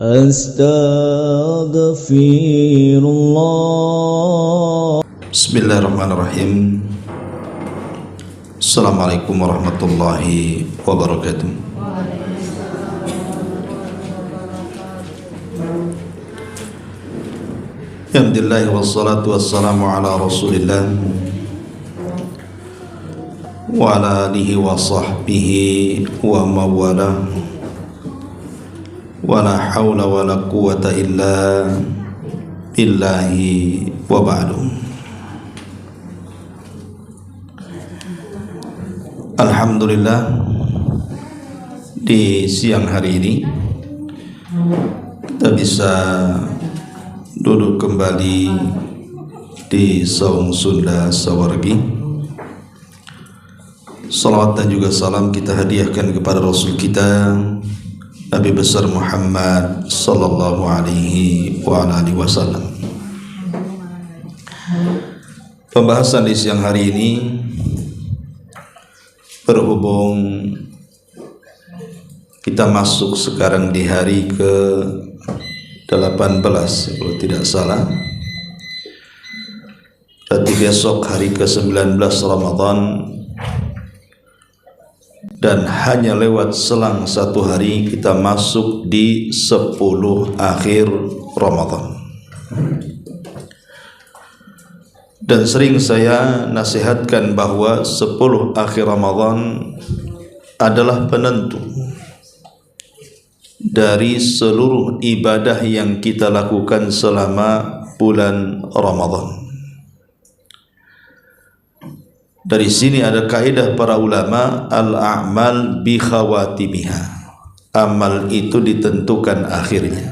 Astaghfirullah. Bismillahirrahmanirrahim. Assalamualaikum warahmatullahi wabarakatuh. Alhamdulillah wassalatu wassalamu ala rasulillah wa ala alihi wa sahbihi wa mawalah. Wa la hawla wa la quwwata illa billahi wa ba'du. Alhamdulillah, di siang hari ini kita bisa duduk kembali di Saung Sunda Sawargi. Salawat dan juga salam kita hadiahkan kepada Rasul kita Nabi besar Muhammad sallallahu alaihi wa alihi wasallam. Pembahasan di siang hari ini berhubung kita masuk sekarang di hari ke-18 kalau tidak salah. Berarti besok hari ke-19 Ramadan, dan hanya lewat selang satu hari kita masuk di 10 akhir Ramadan. Dan sering saya nasihatkan bahwa 10 akhir Ramadan adalah penentu dari seluruh ibadah yang kita lakukan selama bulan Ramadan. Dari sini ada kaidah para ulama, al-a'mal bi khawatimiha. Amal itu ditentukan akhirnya.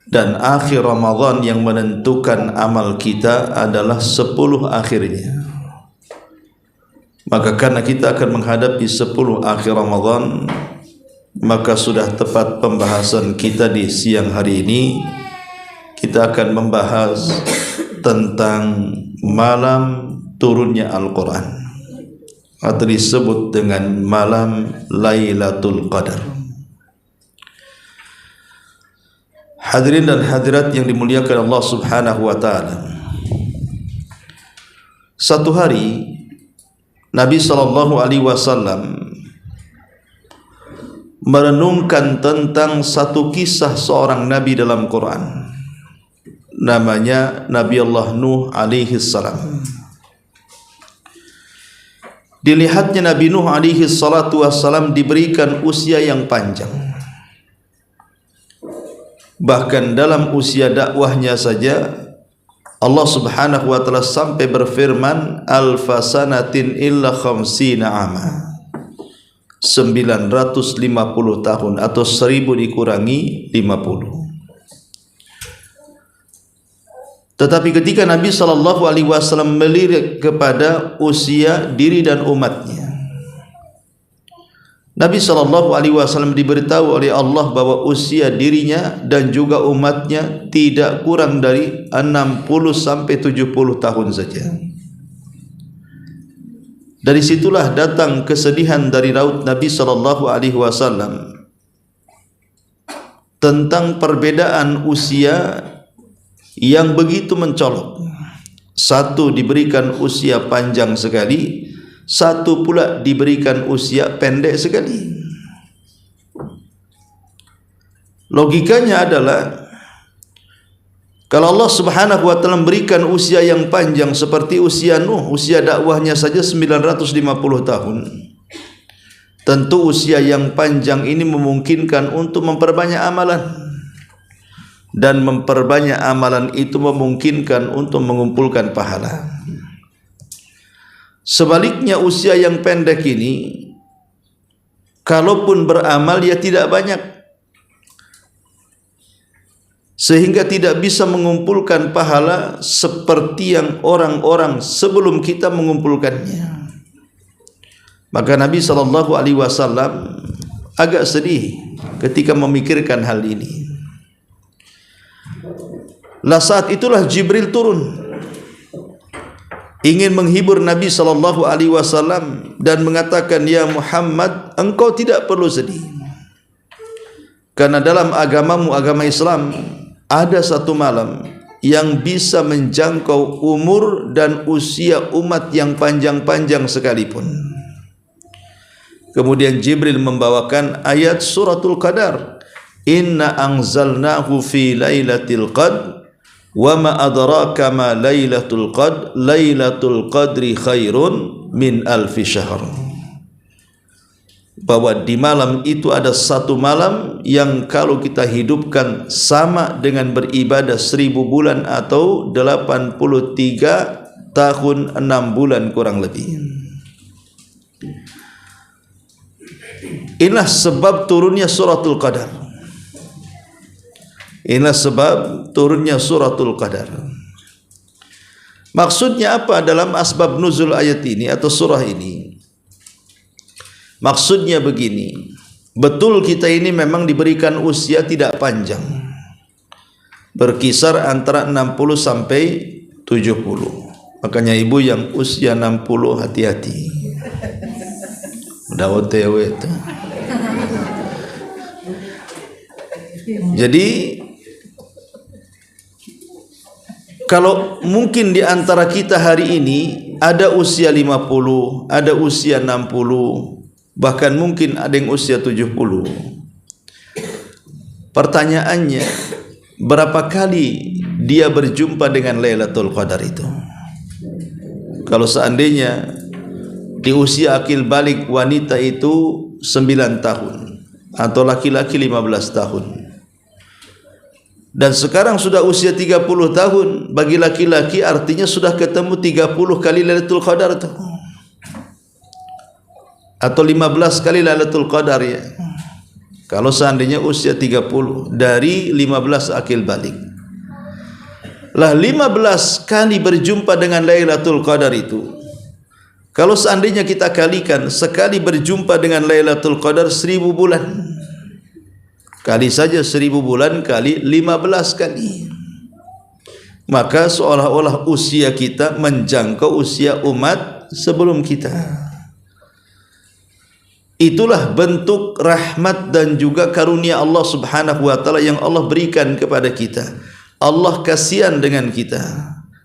Dan akhir Ramadan yang menentukan amal kita adalah 10 akhirnya. Maka karena kita akan menghadapi 10 akhir Ramadan, maka sudah tepat pembahasan kita di siang hari ini. Kita akan membahas tentang malam turunnya Al-Quran, atau disebut dengan malam Lailatul Qadar. Hadirin dan hadirat yang dimuliakan Allah Subhanahu wa ta'ala, satu hari Nabi sallallahu alaihi wasallam merenungkan tentang satu kisah seorang nabi dalam Quran. Namanya Nabi Allah Nuh alaihi salam. Dilihatnya Nabi Nuh alaihi salatu wassalam diberikan usia yang panjang. Bahkan dalam usia dakwahnya saja Allah Subhanahu wa ta'ala sampai berfirman, alfasanatin illa khamsina ama, 950 tahun atau 1000 dikurangi 50. Tetapi ketika Nabi SAW melirik kepada usia diri dan umatnya, Nabi SAW diberitahu oleh Allah bahwa usia dirinya dan juga umatnya tidak kurang dari 60 sampai 70 tahun saja. Dari situlah datang kesedihan dari raut Nabi SAW tentang perbedaan usia yang begitu mencolok. Satu diberikan usia panjang sekali, satu pula diberikan usia pendek sekali. Logikanya adalah, kalau Allah Subhanahu wa ta'ala memberikan usia yang panjang seperti usia Nuh, usia dakwahnya saja 950 tahun, tentu usia yang panjang ini memungkinkan untuk memperbanyak amalan. Dan memperbanyak amalan itu memungkinkan untuk mengumpulkan pahala. Sebaliknya usia yang pendek ini, kalaupun beramal ya tidak banyak, sehingga tidak bisa mengumpulkan pahala seperti yang orang-orang sebelum kita mengumpulkannya. Maka Nabi SAW agak sedih ketika memikirkan hal ini. Lah saat itulah Jibril turun ingin menghibur Nabi SAW dan mengatakan, ya Muhammad, engkau tidak perlu sedih. Karena dalam agamamu, agama Islam, ada satu malam yang bisa menjangkau umur dan usia umat yang panjang-panjang sekalipun. Kemudian Jibril membawakan ayat suratul Qadar. Inna anzalnahu fi lailatul qadr wa ma adraka ma lailatul qadr lailatul qadri khairun min alfi syahr. Bahwa di malam itu ada satu malam yang kalau kita hidupkan sama dengan beribadah 1000 bulan atau 83 tahun 6 bulan kurang lebih. Inilah sebab turunnya suratul Qadar. Inilah sebab turunnya suratul Qadar. Maksudnya apa dalam asbab nuzul ayat ini atau surah ini? Maksudnya begini, betul kita ini memang diberikan usia tidak panjang, berkisar antara 60 sampai 70. Makanya ibu yang usia 60 hati-hati, udah OTW itu. Jadi kalau mungkin di antara kita hari ini ada usia 50, ada usia 60, bahkan mungkin ada yang usia 70. Pertanyaannya, berapa kali dia berjumpa dengan Lailatul Qadar itu? Kalau seandainya di usia akil balik wanita itu 9 tahun atau laki-laki 15 tahun, dan sekarang sudah usia 30 tahun, bagi laki-laki artinya sudah ketemu 30 kali Lailatul Qadar itu, atau 15 kali Lailatul Qadar ya. Kalau seandainya usia 30 dari 15 akil balik. Lah 15 kali berjumpa dengan Lailatul Qadar itu, kalau seandainya kita kalikan, sekali berjumpa dengan Lailatul Qadar 1000 bulan. Kali saja 1000 bulan kali 15 kali. Maka seolah-olah usia kita menjangkau usia umat sebelum kita. Itulah bentuk rahmat dan juga karunia Allah Subhanahu wa taala yang Allah berikan kepada kita. Allah kasihan dengan kita,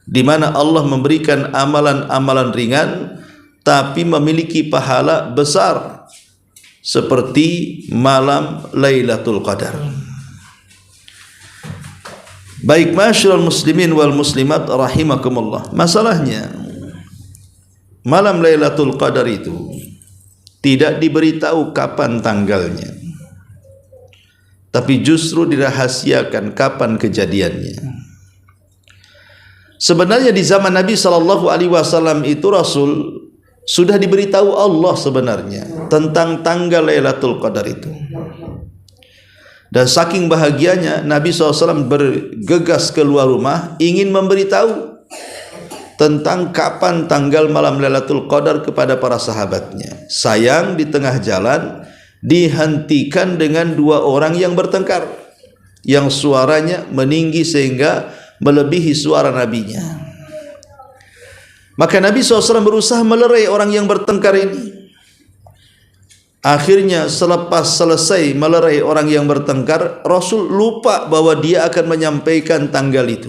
di mana Allah memberikan amalan-amalan ringan tapi memiliki pahala besar seperti malam Lailatul Qadar. Baik masyarul muslimin wal muslimat rahimakumullah. Masalahnya malam Lailatul Qadar itu tidak diberitahu kapan tanggalnya, tapi justru dirahasiakan kapan kejadiannya. Sebenarnya di zaman Nabi SAW itu Rasul sudah diberitahu Allah sebenarnya tentang tanggal Lailatul Qadar itu. Dan saking bahagianya Nabi SAW bergegas keluar rumah ingin memberitahu tentang kapan tanggal malam Lailatul Qadar kepada para sahabatnya. Sayang di tengah jalan dihentikan dengan 2 orang yang bertengkar, yang suaranya meninggi sehingga melebihi suara nabinya. Maka Nabi SAW berusaha melerai orang yang bertengkar ini. Akhirnya selepas selesai melerai orang yang bertengkar, Rasul lupa bahwa dia akan menyampaikan tanggal itu,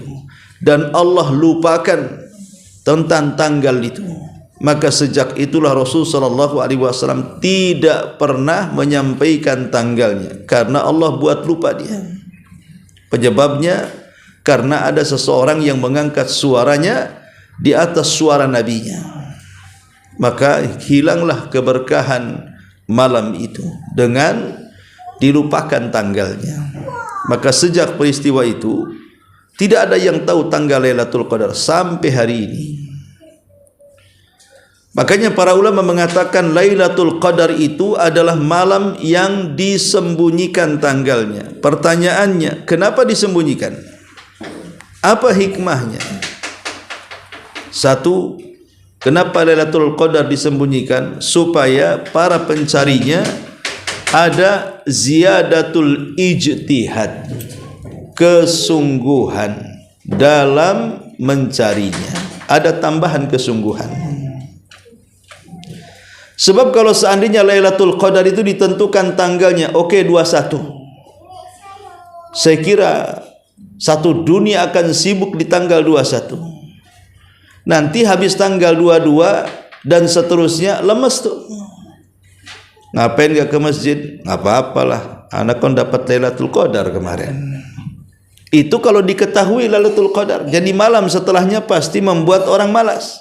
dan Allah lupakan tentang tanggal itu. Maka sejak itulah Rasul SAW tidak pernah menyampaikan tanggalnya, karena Allah buat lupa dia. Penyebabnya karena ada seseorang yang mengangkat suaranya di atas suara nabinya, maka hilanglah keberkahan malam itu dengan dilupakan tanggalnya. Maka sejak peristiwa itu tidak ada yang tahu tanggal Lailatul Qadar sampai hari ini. Makanya para ulama mengatakan Lailatul Qadar itu adalah malam yang disembunyikan tanggalnya. Pertanyaannya, kenapa disembunyikan? Apa hikmahnya? Satu, kenapa Lailatul Qadar disembunyikan? Supaya para pencarinya ada ziyadatul ijtihad, kesungguhan dalam mencarinya, ada tambahan kesungguhan. Sebab kalau seandainya Lailatul Qadar itu ditentukan tanggalnya, oke 21, Saya kira satu dunia akan sibuk di tanggal 21. Nanti habis tanggal 22 dan seterusnya lemes tuh. Ngapain gak ke masjid? Nggak apa-apalah, anak kan dapat Lailatul Qadar kemarin. Itu kalau diketahui Lailatul Qadar. Jadi malam setelahnya pasti membuat orang malas.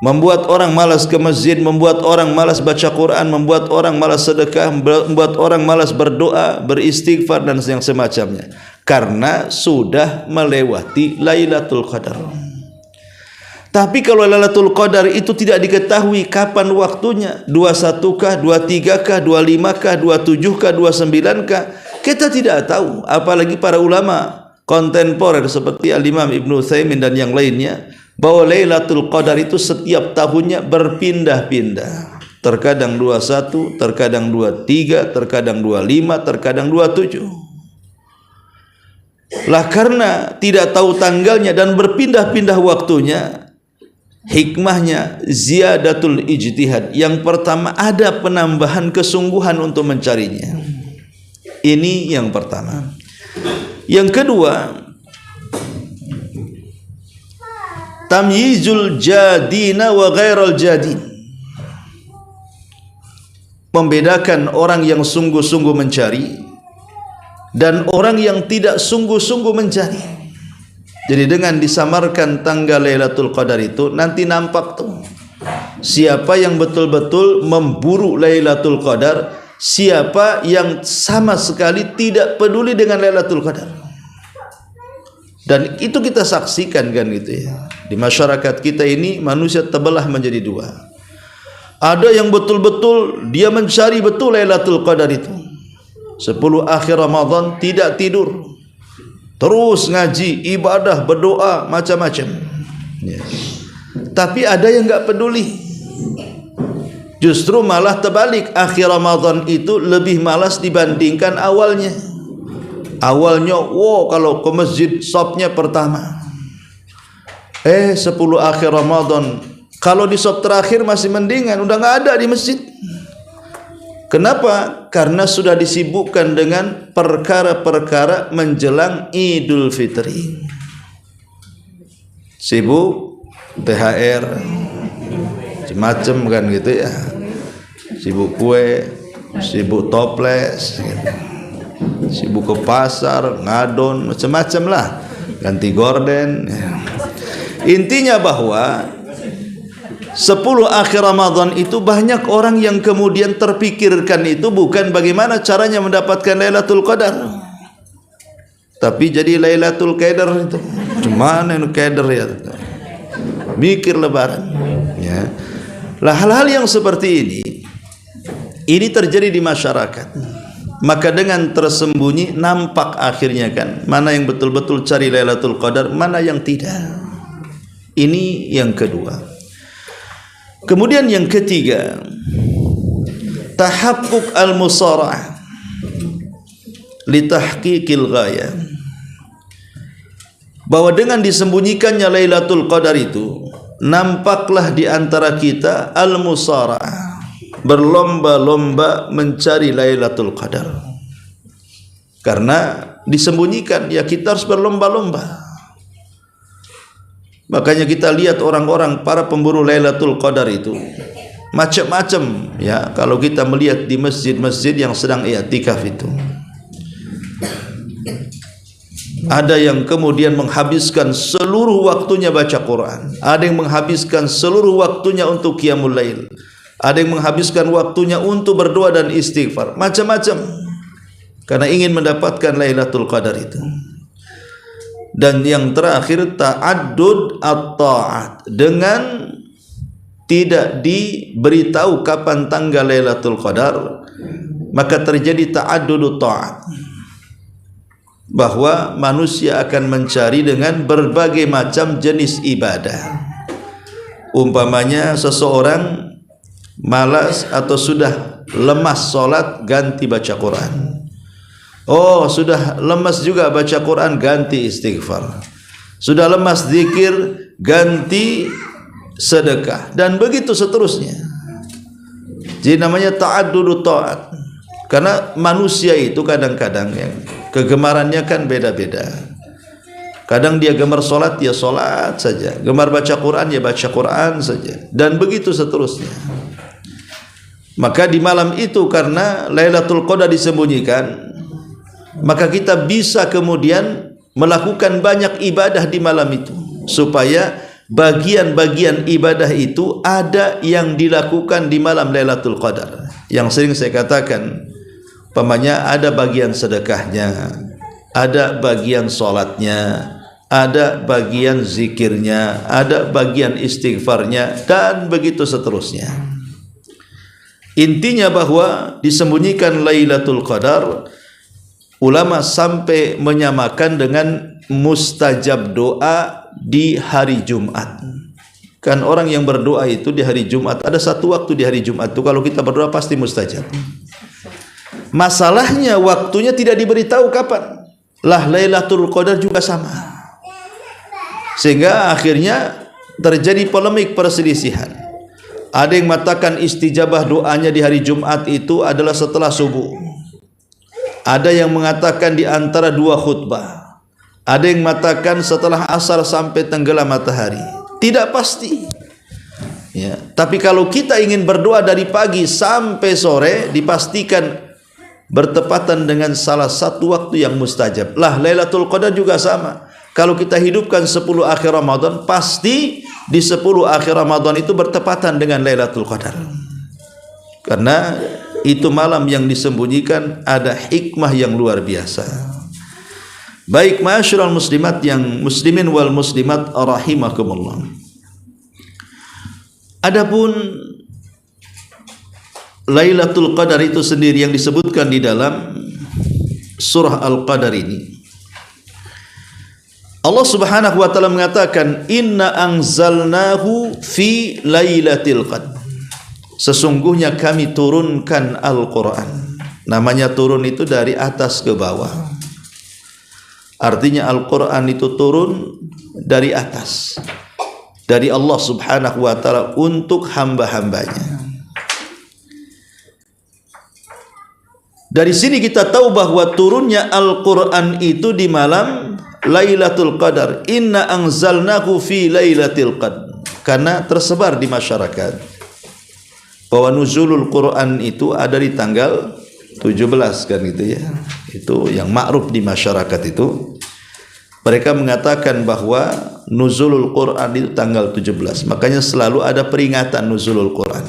Membuat orang malas ke masjid, membuat orang malas baca Quran, membuat orang malas sedekah, membuat orang malas berdoa, beristighfar dan yang semacamnya. Karena sudah melewati Lailatul Qadar. Tapi kalau Lailatul Qadar itu tidak diketahui kapan waktunya, 21 kah, 23 kah, 25 kah, 27 kah, 29 kah, kita tidak tahu. Apalagi para ulama kontemporer seperti Al-Imam Ibnu Utsaimin dan yang lainnya, bahwa Lailatul Qadar itu setiap tahunnya berpindah-pindah. Terkadang 21, terkadang 23, terkadang 25, terkadang 27. Lah karena tidak tahu tanggalnya dan berpindah-pindah waktunya, hikmahnya ziyadatul ijtihad. Yang pertama, ada penambahan kesungguhan untuk mencarinya. Ini yang pertama. Yang kedua, tamyizul jadina wa ghairal jadin. Membedakan orang yang sungguh-sungguh mencari dan orang yang tidak sungguh-sungguh mencari. Jadi dengan disamarkan tanggal Lailatul Qadar itu, nanti nampak tuh siapa yang betul-betul memburu Lailatul Qadar, siapa yang sama sekali tidak peduli dengan Lailatul Qadar. Dan itu kita saksikan kan gitu ya. Di masyarakat kita ini manusia terbelah menjadi dua. Ada yang betul-betul dia mencari betul Lailatul Qadar itu. 10 akhir Ramadan tidak tidur, terus ngaji, ibadah, berdoa, macam-macam ya. Tapi ada yang enggak peduli. Justru malah terbalik, akhir Ramadan itu lebih malas dibandingkan awalnya. Awalnya, wow, kalau ke masjid sopnya pertama. 10 akhir Ramadan, kalau di sop terakhir masih mendingan, udah nggak ada di masjid. Kenapa? Karena sudah disibukkan dengan perkara-perkara menjelang Idul Fitri. Sibuk THR, macam kan gitu ya. Sibuk kue, sibuk toples, gitu. Sibuk ke pasar, ngadon, macam-macam lah, ganti gorden ya. Intinya bahwa 10 akhir Ramadan itu banyak orang yang kemudian terpikirkan itu bukan bagaimana caranya mendapatkan Lailatul Qadar, tapi jadi Lailatul Qadar itu. Cuman itu Qadar ya, mikir lebaran ya. Lah hal-hal yang seperti ini terjadi di masyarakat. Maka dengan tersembunyi nampak akhirnya kan mana yang betul-betul cari Lailatul Qadar, mana yang tidak. Ini yang kedua. Kemudian yang ketiga, tahaqquk al-musara'ah li tahqiqil ghayah. Bahwa dengan disembunyikannya Lailatul Qadar itu, nampaklah di antara kita al-musara'ah, berlomba-lomba mencari Lailatul Qadar. Karena disembunyikan, ya kita harus berlomba-lomba. Makanya kita lihat orang-orang para pemburu Lailatul Qadar itu macam-macam ya. Kalau kita melihat di masjid-masjid yang sedang i'tikaf itu, ada yang kemudian menghabiskan seluruh waktunya baca Quran, ada yang menghabiskan seluruh waktunya untuk qiyamul lail, ada yang menghabiskan waktunya untuk berdoa dan istighfar, macam-macam, karena ingin mendapatkan Lailatul Qadar itu. Dan yang terakhir, ta'addud at-ta'at, dengan tidak diberitahu kapan tanggal Lailatul Qadar, maka terjadi ta'addud at-ta'at, bahwa manusia akan mencari dengan berbagai macam jenis ibadah. Umpamanya seseorang malas atau sudah lemas sholat, ganti baca Quran. Oh, sudah lemas juga baca Quran, ganti istighfar. Sudah lemas zikir, ganti sedekah, dan begitu seterusnya. Jadi namanya ta'addudut ta'at. Karena manusia itu kadang-kadang yang kegemarannya kan beda-beda. Kadang dia gemar solat, ya solat saja. Gemar baca Quran, ya baca Quran saja. Dan begitu seterusnya. Maka di malam itu karena Lailatul Qadar disembunyikan, maka kita bisa kemudian melakukan banyak ibadah di malam itu, supaya bagian-bagian ibadah itu ada yang dilakukan di malam Lailatul Qadar. Yang sering saya katakan, umpamanya ada bagian sedekahnya, ada bagian solatnya, ada bagian zikirnya, ada bagian istighfarnya, dan begitu seterusnya. Intinya bahwa disembunyikan Lailatul Qadar, ulama sampai menyamakan dengan mustajab doa di hari Jumat. Kan orang yang berdoa itu di hari Jumat, ada satu waktu di hari Jumat itu kalau kita berdoa pasti mustajab. Masalahnya waktunya tidak diberitahu kapan. Lah Lailatul Qadar juga sama. Sehingga akhirnya terjadi polemik, perselisihan. Ada yang mengatakan istijabah doanya di hari Jumat itu adalah setelah subuh. Ada yang mengatakan di antara dua khutbah. Ada yang mengatakan setelah asar sampai tenggelam matahari. Tidak pasti. Ya, tapi kalau kita ingin berdoa dari pagi sampai sore, dipastikan bertepatan dengan salah satu waktu yang mustajab. Lah Lailatul Qadar juga sama. Kalau kita hidupkan 10 akhir Ramadan, pasti di 10 akhir Ramadan itu bertepatan dengan Lailatul Qadar. Karena itu malam yang disembunyikan, ada hikmah yang luar biasa. Baik ma'asyiral muslimat yang muslimin wal muslimat rahimakumullah. Adapun Lailatul Qadar itu sendiri yang disebutkan di dalam surah Al-Qadar ini, Allah Subhanahu wa taala mengatakan, "Inna anzalnahu fi lailatul qadar." Sesungguhnya kami turunkan Al-Qur'an. Namanya turun itu dari atas ke bawah. Artinya Al-Qur'an itu turun dari atas. Dari Allah Subhanahu wa taala untuk hamba-hambanya. Dari sini kita tahu bahwa turunnya Al-Qur'an itu di malam Lailatul Qadar. Inna anzalnahu fi lailatul qadar. Karena tersebar di masyarakat bahwa nuzulul Quran itu ada di tanggal 17 kan gitu ya. Itu yang ma'ruf di masyarakat itu. Mereka mengatakan bahwa nuzulul Quran itu tanggal 17. Makanya selalu ada peringatan nuzulul Quran.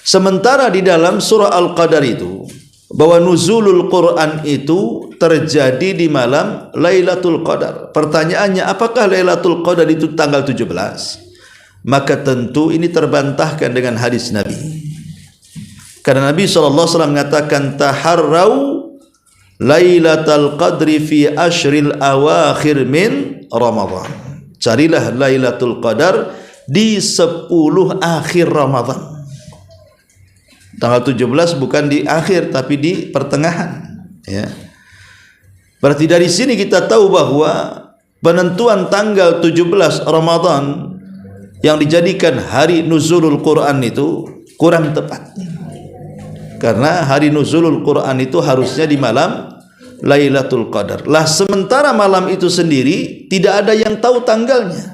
Sementara di dalam surah Al-Qadar itu bahwa nuzulul Quran itu terjadi di malam Lailatul Qadar. Pertanyaannya, apakah Lailatul Qadar itu tanggal 17? Maka tentu ini terbantahkan dengan hadis Nabi. Karena Nabi SAW mengatakan, taharrau Lailatul Qadri fi ashril awakhir min Ramadan. Carilah Lailatul Qadar di 10 akhir Ramadan. Tanggal 17 bukan di akhir tapi di pertengahan, ya. Berarti dari sini kita tahu bahwa penentuan tanggal 17 Ramadan yang dijadikan hari nuzulul Quran itu kurang tepat. Karena hari nuzulul Quran itu harusnya di malam Lailatul Qadar. Lah sementara malam itu sendiri tidak ada yang tahu tanggalnya.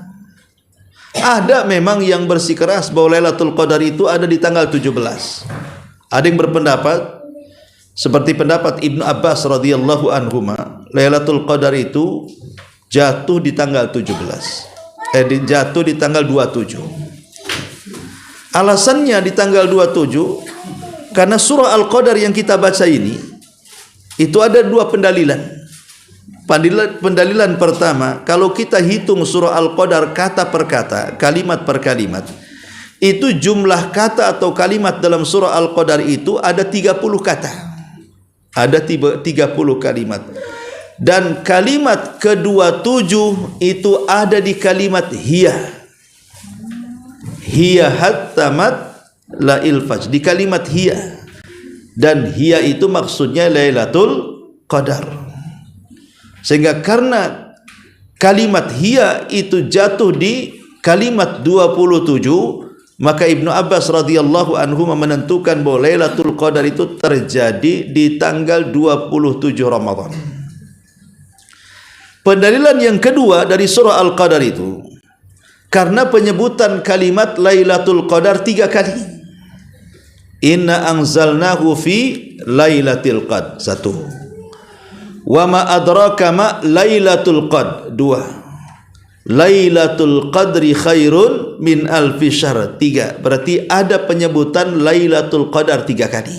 Ada memang yang bersikeras bahwa Lailatul Qadar itu ada di tanggal 17. Ada yang berpendapat seperti pendapat Ibnu Abbas radhiyallahu anhuma, Lailatul Qadar itu jatuh di tanggal 17. Jatuh di tanggal 27. Alasannya di tanggal 27 karena surah Al-Qadar yang kita baca ini itu ada dua pendalilan. Pendalilan pertama, kalau kita hitung surah Al-Qadar kata per kata, kalimat per kalimat, itu jumlah kata atau kalimat dalam surah Al-Qadar itu ada 30 kata. Ada 30 kalimat. Dan kalimat ke-27 itu ada di kalimat hiya. Hiya hattamat la ilfaj. Di kalimat hiya. Dan hiya itu maksudnya Lailatul Qadar. Sehingga karena kalimat hiya itu jatuh di kalimat 27, maka Ibnu Abbas radhiyallahu anhu menentukan bahwa Lailatul Qadar itu terjadi di tanggal 27 Ramadan. Pendalilan yang kedua dari surah Al-Qadar itu karena penyebutan kalimat Lailatul Qadar 3 kali. Inna anzalnahu fi Lailatul Qadr 1. Wa ma adraka ma Lailatul Qadr 2. Lailatul Qadri khairun min alfi syahr 3. Berarti ada penyebutan Lailatul Qadar 3 kali.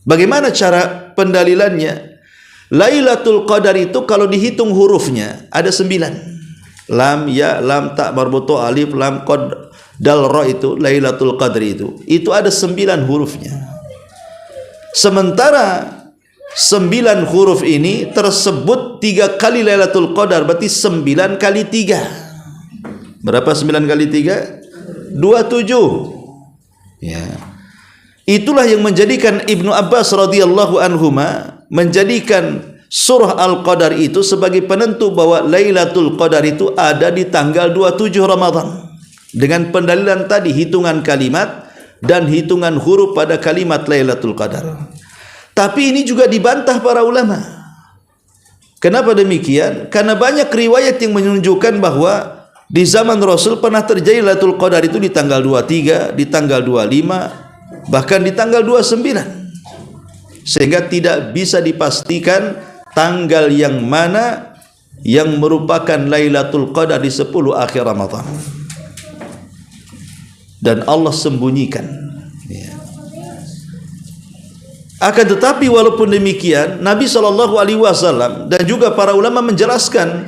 Bagaimana cara pendalilannya? Lailatul Qadar itu kalau dihitung hurufnya ada 9. Lam, ya, lam, ta, marbuto, alif, lam, qad, dal, ra itu Lailatul Qadri itu ada 9 hurufnya. Sementara 9 huruf ini tersebut 3 kali Lailatul Qadar, berarti 9 kali 3. Berapa 9 kali 3? 27. Ya. Itulah yang menjadikan Ibnu Abbas radhiyallahu anhuma menjadikan surah Al-Qadar itu sebagai penentu bahwa Lailatul Qadar itu ada di tanggal 27 Ramadan. Dengan pendalilan tadi hitungan kalimat dan hitungan huruf pada kalimat Lailatul Qadar. Tapi ini juga dibantah para ulama. Kenapa demikian? Karena banyak riwayat yang menunjukkan bahwa di zaman Rasul pernah terjadi Lailatul Qadar itu di tanggal 23, di tanggal 25, bahkan di tanggal 29. Sehingga tidak bisa dipastikan tanggal yang mana yang merupakan Lailatul Qadar di 10 akhir Ramadan. Dan Allah sembunyikan. Ya. Akan tetapi walaupun demikian, Nabi SAW dan juga para ulama menjelaskan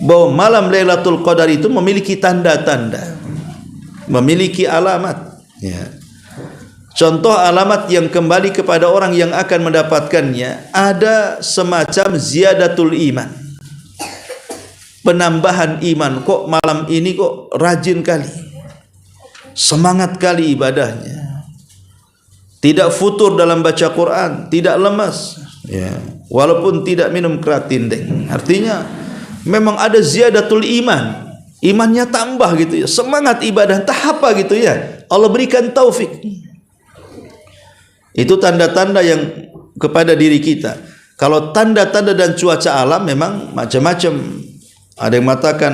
bahwa malam Lailatul Qadar itu memiliki tanda-tanda, memiliki alamat. Ya. Contoh alamat yang kembali kepada orang yang akan mendapatkannya, ada semacam ziyadatul iman, penambahan iman. Kok malam ini kok rajin kali, semangat kali ibadahnya, tidak futur dalam baca Quran, tidak lemas, ya, walaupun tidak minum kerat tindeng. Artinya memang ada ziyadatul iman, imannya tambah gitu ya, semangat ibadah entah apa gitu ya, Allah berikan taufik. Itu tanda-tanda yang kepada diri kita. Kalau tanda-tanda dan cuaca alam memang macam-macam. Ada yang mengatakan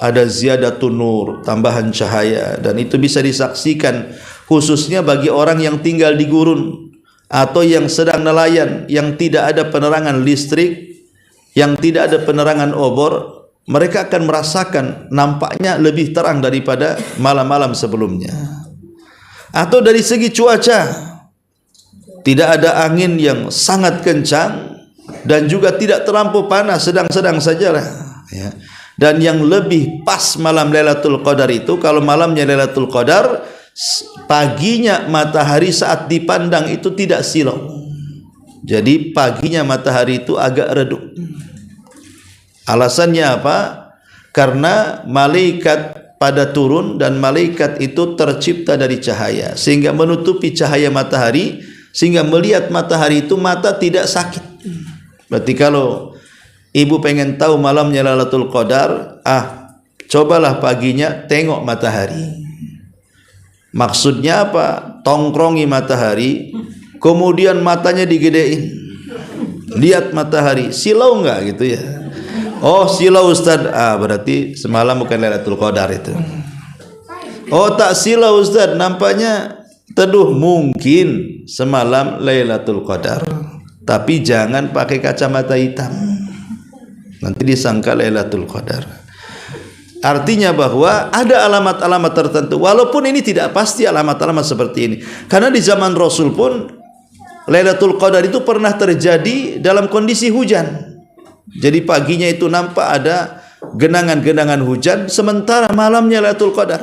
ada ziyadatun nur, tambahan cahaya, dan itu bisa disaksikan khususnya bagi orang yang tinggal di gurun atau yang sedang nelayan, yang tidak ada penerangan listrik, yang tidak ada penerangan obor. Mereka akan merasakan nampaknya lebih terang daripada malam-malam sebelumnya. Atau dari segi cuaca, tidak ada angin yang sangat kencang dan juga tidak terlampau panas, sedang-sedang sajalah. Ya. Dan yang lebih pas malam Lailatul Qadar itu, kalau malamnya Lailatul Qadar, paginya matahari saat dipandang itu tidak silau. Jadi paginya matahari itu agak redup. Alasannya apa? Karena malaikat pada turun dan malaikat itu tercipta dari cahaya sehingga menutupi cahaya matahari, sehingga melihat matahari itu mata tidak sakit. Berarti kalau ibu pengen tahu malamnya Lailatul Qadar, cobalah paginya tengok matahari. Maksudnya apa? Tongkrongi matahari, kemudian matanya digedein, lihat matahari, silau enggak gitu ya? Oh silau Ustaz, berarti semalam bukan Lailatul Qadar itu. Oh tak silau Ustaz, nampaknya teduh, mungkin semalam Lailatul Qadar, tapi jangan pakai kacamata hitam, nanti disangka Lailatul Qadar. Artinya bahwa ada alamat-alamat tertentu, walaupun ini tidak pasti alamat-alamat seperti ini, karena di zaman Rasul pun Lailatul Qadar itu pernah terjadi dalam kondisi hujan. Jadi paginya itu nampak ada genangan-genangan hujan, sementara malamnya Lailatul Qadar.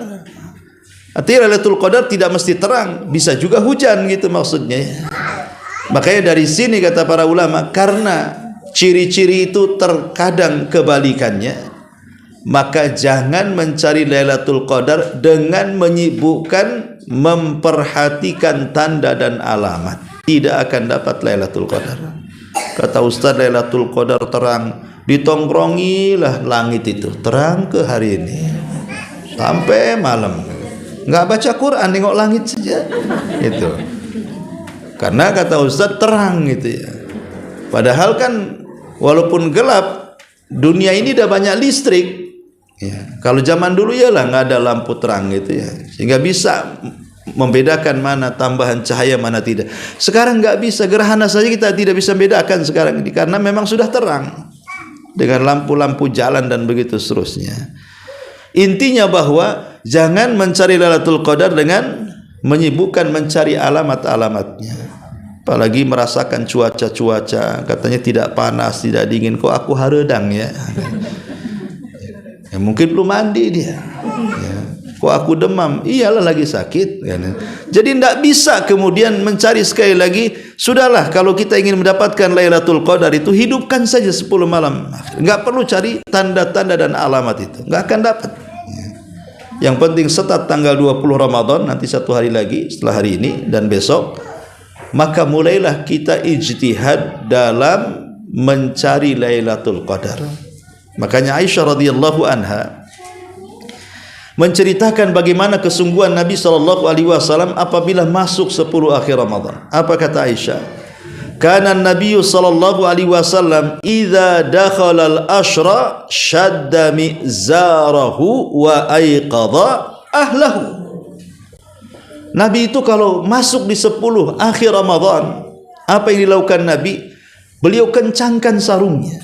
Artinya Lailatul Qadar tidak mesti terang, bisa juga hujan gitu maksudnya. Makanya dari sini kata para ulama, karena ciri-ciri itu terkadang kebalikannya, maka jangan mencari Lailatul Qadar dengan menyibukkan memperhatikan tanda dan alamat. Tidak akan dapat Lailatul Qadar. Kata Ustaz, Lailatul Qadar terang, ditongkrongilah langit itu terang ke hari ini sampai malam. nggak baca Quran, nengok langit saja. Itu. Karena kata Ustaz terang gitu ya. Padahal kan walaupun gelap, dunia ini udah banyak listrik. Ya. Kalau zaman dulu ya lah nggak ada lampu terang gitu ya, sehingga bisa membedakan mana tambahan cahaya mana tidak. Sekarang nggak bisa, gerhana saja kita tidak bisa membedakan sekarang ini karena memang sudah terang dengan lampu-lampu jalan dan begitu seterusnya. Intinya bahwa jangan mencari Lailatul Qadar dengan menyibukkan mencari alamat-alamatnya. Apalagi merasakan cuaca-cuaca, katanya tidak panas, tidak dingin, kok aku haredang ya. Ya mungkin belum mandi dia. Ya. Kok aku demam? Iyalah lagi sakit. Jadi tidak bisa kemudian mencari sekali lagi. Sudahlah, kalau kita ingin mendapatkan Lailatul Qadar itu hidupkan saja 10 malam. Enggak perlu cari tanda-tanda dan alamat itu, enggak akan dapat. Yang penting setat tanggal 20 Ramadan, nanti satu hari lagi setelah hari ini dan besok, maka mulailah kita ijtihad dalam mencari Lailatul Qadar. Makanya Aisyah radhiyallahu anha menceritakan bagaimana kesungguhan Nabi SAW apabila masuk 10 akhir Ramadan. Apa kata Aisyah? Kana Nabi SAW idza dakhala al-ashra shadda mizarahu wa ayqadha ahlahu. Nabi itu kalau masuk di 10 akhir Ramadan, apa yang dilakukan Nabi? Beliau kencangkan sarungnya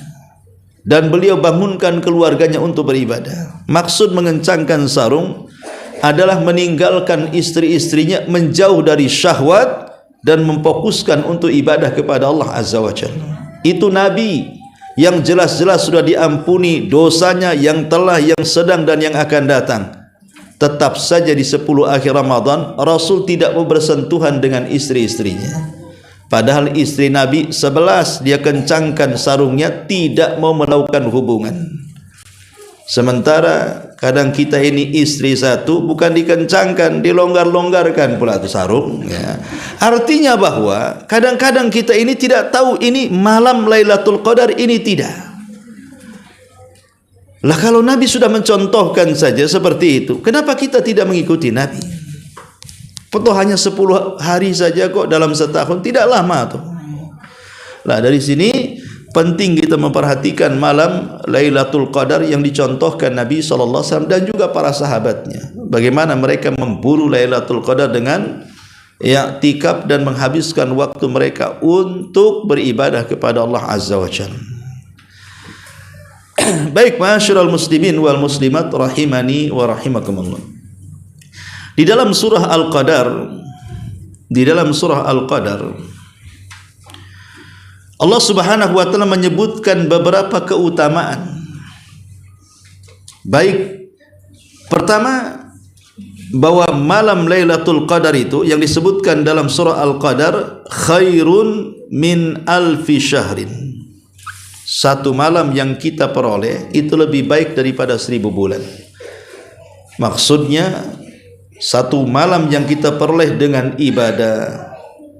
dan beliau bangunkan keluarganya untuk beribadah. Maksud mengencangkan sarung adalah meninggalkan istri-istrinya, menjauh dari syahwat dan memfokuskan untuk ibadah kepada Allah Azza wa Jalla. Itu Nabi yang jelas-jelas sudah diampuni dosanya yang telah, yang sedang dan yang akan datang. Tetap saja di 10 akhir Ramadan Rasul tidak mau bersentuhan dengan istri-istrinya. Padahal istri Nabi 11, dia kencangkan sarungnya, tidak mau melakukan hubungan. Sementara kadang kita ini istri satu, bukan dikencangkan, dilonggar-longgarkan pula itu sarung ya. Artinya bahwa kadang-kadang kita ini tidak tahu ini malam Lailatul Qadar, ini tidak. Lah kalau Nabi sudah mencontohkan saja seperti itu, kenapa kita tidak mengikuti Nabi? Foto hanya 10 hari saja kok dalam setahun, tidak lama tuh. Lah dari sini penting kita memperhatikan malam Lailatul Qadar yang dicontohkan Nabi SAW dan juga para sahabatnya. Bagaimana mereka memburu Lailatul Qadar dengan i'tikaf dan menghabiskan waktu mereka untuk beribadah kepada Allah Azza wa Jalla. Baik, ma'asyiral muslimin wal muslimat rahimani wa rahimakumullah. Di dalam surah Al-Qadar, Allah Subhanahu wa taala menyebutkan beberapa keutamaan. Baik, pertama bahwa malam Lailatul Qadar itu yang disebutkan dalam surah Al-Qadar khairun min alfi syahrin. Satu malam yang kita peroleh itu lebih baik daripada 1000 bulan. Maksudnya satu malam yang kita peroleh dengan ibadah,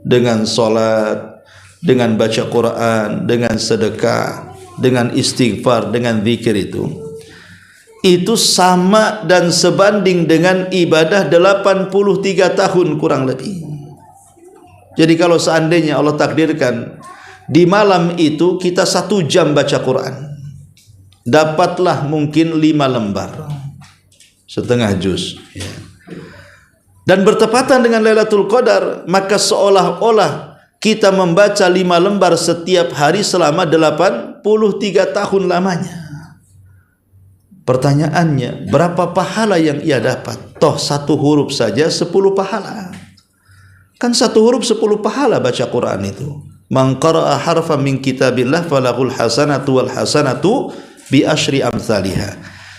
dengan solat, dengan baca Quran, dengan sedekah, dengan istighfar, dengan zikir itu sama dan sebanding dengan ibadah 83 tahun kurang lebih. Jadi kalau seandainya Allah takdirkan di malam itu kita 1 jam baca Quran, dapatlah mungkin 5 lembar, setengah juz ya. Dan bertepatan dengan Lailatul Qadar, maka seolah-olah kita membaca 5 lembar setiap hari selama 83 tahun lamanya. Pertanyaannya, berapa pahala yang ia dapat? Toh 1 huruf saja 10 pahala. Kan 1 huruf 10 pahala baca Quran itu. Man qara'a harfan min kitabillah falahul hasanatu wal hasanatu bi asyri amsalihah.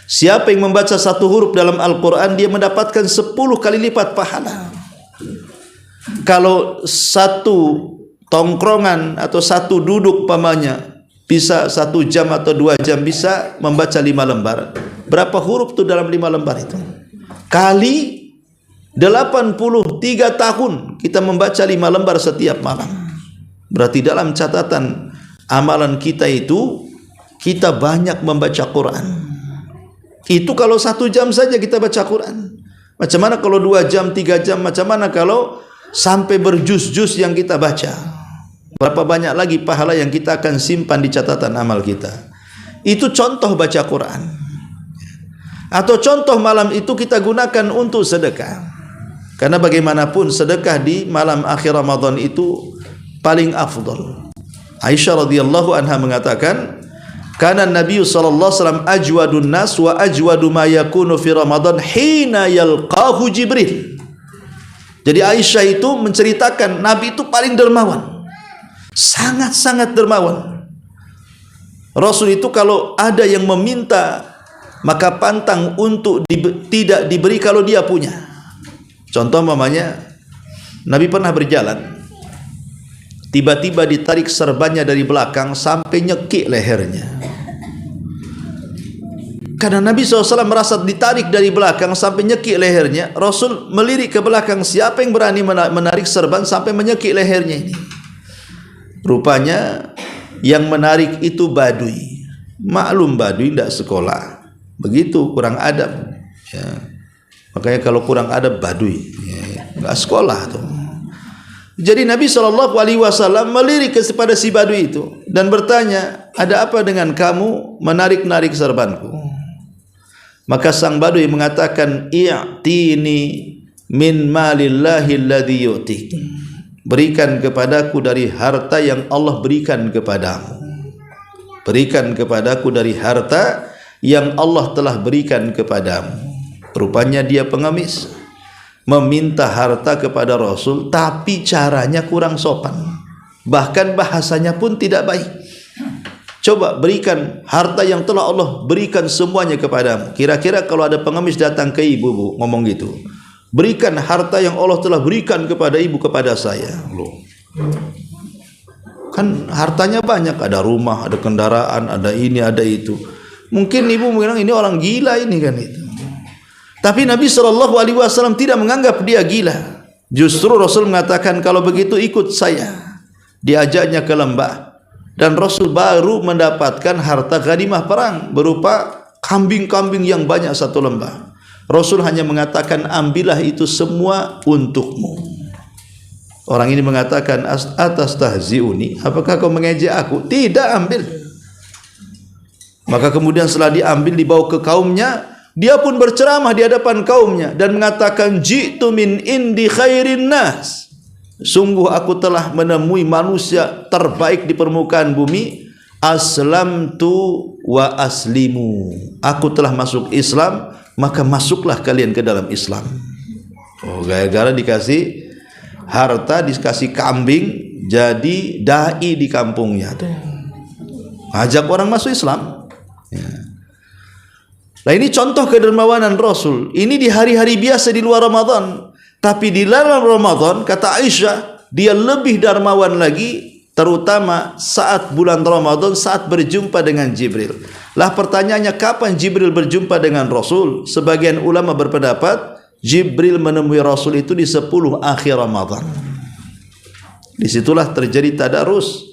Siapa yang membaca 1 huruf dalam Al-Quran, dia mendapatkan 10 kali lipat pahala. Kalau 1 tongkrongan atau 1 duduk pamannya bisa 1 jam atau 2 jam bisa membaca 5 lembar. Berapa huruf itu dalam 5 lembar itu? Kali 83 tahun kita membaca 5 lembar setiap malam. Berarti dalam catatan amalan kita itu kita banyak membaca Quran. Itu kalau 1 jam saja kita baca Quran. Macam mana kalau 2 jam, 3 jam? Macam mana kalau sampai berjuz-juz yang kita baca? Berapa banyak lagi pahala yang kita akan simpan di catatan amal kita? Itu contoh baca Quran. Atau contoh malam itu kita gunakan untuk sedekah. Karena bagaimanapun sedekah di malam akhir Ramadan itu paling afdal. Aisyah radhiyallahu anha mengatakan, "Kana Nabi sallallahu alaihi wasallam ajwadun nas wa ajwadu ma yakunu fi Ramadan hina yalqahu Jibril." Jadi Aisyah itu menceritakan Nabi itu paling dermawan. Sangat-sangat dermawan. Rasul itu kalau ada yang meminta, maka pantang untuk tidak diberi kalau dia punya. Contoh mamanya, Nabi pernah berjalan, tiba-tiba ditarik serbannya dari belakang sampai nyekik lehernya. Karena Nabi SAW merasa ditarik dari belakang sampai nyekik lehernya, Rasul melirik ke belakang, siapa yang berani menarik serban sampai menyekik lehernya ini? Rupanya yang menarik itu Badui. Maklum Badui tidak sekolah, begitu kurang adab ya. Makanya kalau kurang adab Badui ya, nggak sekolah tuh. Jadi Nabi SAW melirik kepada si Badui itu dan bertanya, ada apa dengan kamu menarik-narik serbanku? Maka sang Badui mengatakan, i'tini min malillahi alladhi yu'tik. Berikan kepadaku dari harta yang Allah berikan kepadamu. Berikan kepadaku dari harta yang Allah telah berikan kepadamu. Rupanya dia pengemis, meminta harta kepada Rasul, tapi caranya kurang sopan, bahkan bahasanya pun tidak baik. Coba berikan harta yang telah Allah berikan semuanya kepadamu. Kira-kira kalau ada pengemis datang ke ibu, bu, ngomong gitu, berikan harta yang Allah telah berikan kepada ibu kepada saya. Loh, kan hartanya banyak, ada rumah, ada kendaraan, ada ini, ada itu. Mungkin ibu bilang ini orang gila ini kan itu. Tapi Nabi SAW tidak menganggap dia gila. Justru Rasul mengatakan, kalau begitu ikut saya. Diajaknya ke lembah, dan Rasul baru mendapatkan harta ghanimah perang berupa kambing-kambing yang banyak satu lembah. Rasul hanya mengatakan, ambillah itu semua untukmu. Orang ini mengatakan, atas tahziuni, apakah kau mengejek aku? Tidak, ambil. Maka kemudian setelah diambil, dibawa ke kaumnya, dia pun berceramah di hadapan kaumnya dan mengatakan, ji'tu min indi khairin nas. Sungguh aku telah menemui manusia terbaik di permukaan bumi. Aslamtu wa aslimu. Aku telah masuk Islam, maka masuklah kalian ke dalam Islam. Oh, gara-gara dikasih harta, dikasih kambing, jadi dai di kampungnya tuh. Ajak orang masuk Islam. Ya. Nah, ini contoh kedermawanan Rasul. Ini di hari-hari biasa di luar Ramadan. Tapi di dalam Ramadan, kata Aisyah, dia lebih dermawan lagi, terutama saat bulan Ramadan, saat berjumpa dengan Jibril. Lah pertanyaannya, kapan Jibril berjumpa dengan Rasul? Sebagian ulama berpendapat Jibril menemui Rasul itu di 10 akhir Ramadan. Disitulah terjadi tadarus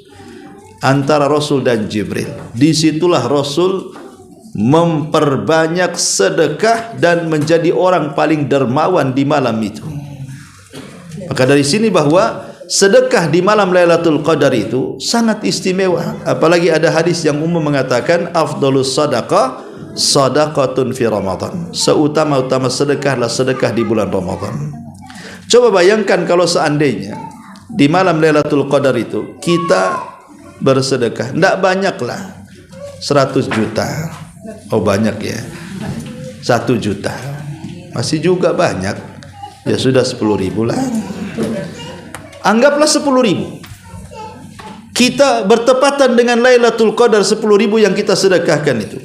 antara Rasul dan Jibril. Disitulah Rasul memperbanyak sedekah dan menjadi orang paling dermawan di malam itu. Maka dari sini bahwa sedekah di malam Lailatul Qadar itu sangat istimewa. Apalagi ada hadis yang umum mengatakan, afdhalus sadaqah sadaqatun fi Ramadan. Seutama-utama sedekahlah sedekah di bulan Ramadan. Coba bayangkan kalau seandainya di malam Lailatul Qadar itu kita bersedekah, tidak banyaklah 100 juta. Oh banyak ya, 1 juta masih juga banyak. Ya sudah 10.000 lah. Anggaplah 10.000. Kita bertepatan dengan Lailatul Qadar 10.000 yang kita sedekahkan itu.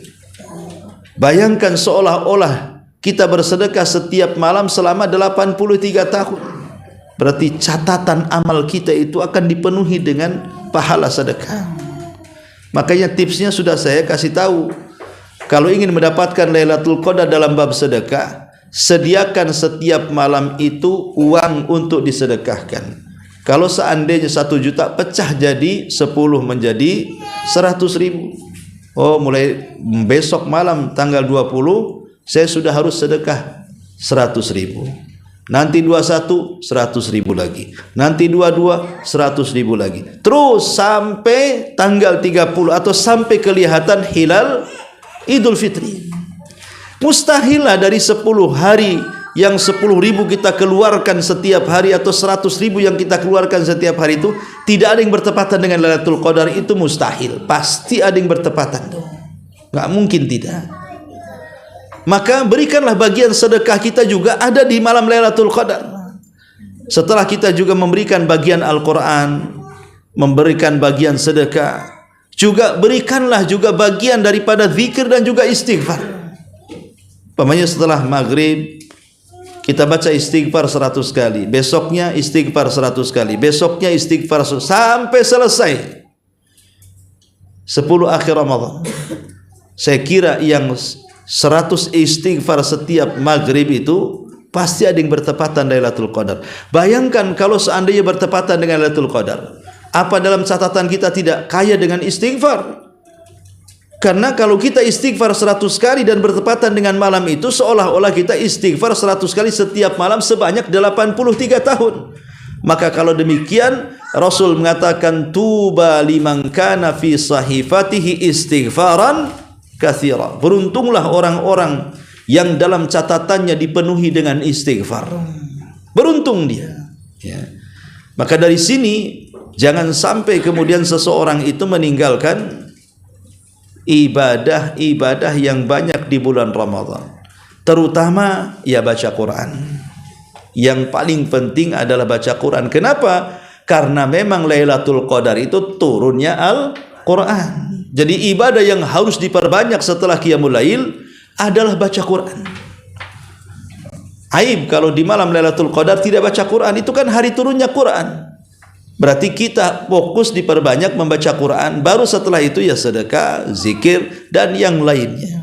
Bayangkan seolah-olah kita bersedekah setiap malam selama 83 tahun. Berarti catatan amal kita itu akan dipenuhi dengan pahala sedekah. Makanya tipsnya sudah saya kasih tahu. Kalau ingin mendapatkan Lailatul Qadar dalam bab sedekah, sediakan setiap malam itu uang untuk disedekahkan. Kalau seandainya 1 juta pecah jadi 10 menjadi 100.000. Oh, mulai besok malam tanggal 20 saya sudah harus sedekah 100.000. Nanti 21, 100.000 lagi. Nanti 22, 100.000 lagi. Terus sampai tanggal 30 atau sampai kelihatan hilal Idul Fitri. Mustahil lah dari 10 hari yang 10.000 kita keluarkan setiap hari atau 100.000 yang kita keluarkan setiap hari itu tidak ada yang bertepatan dengan Lailatul Qadar. Itu mustahil. Pasti ada yang bertepatan. Nggak mungkin tidak. Maka berikanlah bagian sedekah kita juga ada di malam Lailatul Qadar. Setelah kita juga memberikan bagian Al-Quran, memberikan bagian sedekah, juga berikanlah juga bagian daripada zikir dan juga istighfar. Umpamanya setelah maghrib kita baca istighfar 100 kali, besoknya istighfar 100 kali, besoknya istighfar sampai selesai 10 akhir Ramadan. Saya kira yang 100 istighfar setiap maghrib itu pasti ada yang bertepatan dengan Lailatul Qadar. Bayangkan kalau seandainya bertepatan dengan Lailatul Qadar, apa dalam catatan kita tidak kaya dengan istighfar? Karena kalau kita istighfar 100 kali dan bertepatan dengan malam itu, seolah-olah kita istighfar 100 kali setiap malam sebanyak 83 tahun. Maka kalau demikian, Rasul mengatakan tuba liman kana fi sahifatihi istighfaran katsira. Beruntunglah orang-orang yang dalam catatannya dipenuhi dengan istighfar. Beruntung dia. Ya. Maka dari sini jangan sampai kemudian seseorang itu meninggalkan ibadah-ibadah yang banyak di bulan Ramadan. Terutama ya baca Quran. Yang paling penting adalah baca Quran. Kenapa? Karena memang Lailatul Qadar itu turunnya Al-Quran. Jadi ibadah yang harus diperbanyak setelah Qiyamul Lail adalah baca Quran. Aib kalau di malam Lailatul Qadar tidak baca Quran, itu kan hari turunnya Quran. Berarti kita fokus diperbanyak membaca Quran, baru setelah itu ya sedekah, zikir dan yang lainnya.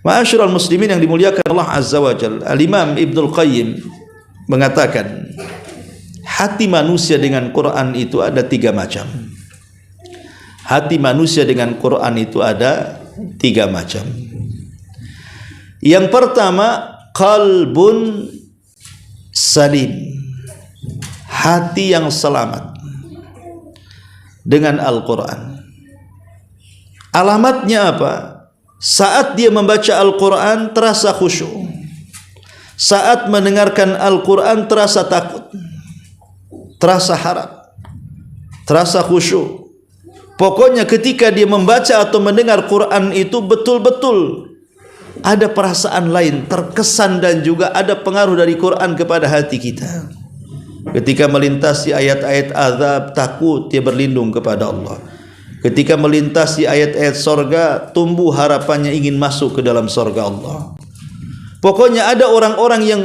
Ma'asyiral muslimin yang dimuliakan Allah Azza wa Jalla, Al-Imam Ibnul Qayyim mengatakan hati manusia dengan Quran itu ada 3 macam. Hati manusia dengan Quran itu ada 3 macam. Yang pertama, qalbun salim, hati yang selamat dengan Al-Quran. Alamatnya apa? Saat dia membaca Al-Quran terasa khusyuk. Saat mendengarkan Al-Quran terasa takut, terasa harap, terasa khusyuk. Pokoknya ketika dia membaca atau mendengar Quran itu betul-betul ada perasaan lain, terkesan dan juga ada pengaruh dari Quran kepada hati kita. Ketika melintasi ayat-ayat azab, takut, dia berlindung kepada Allah. Ketika melintasi ayat-ayat sorga, tumbuh harapannya ingin masuk ke dalam sorga Allah. Pokoknya ada orang-orang yang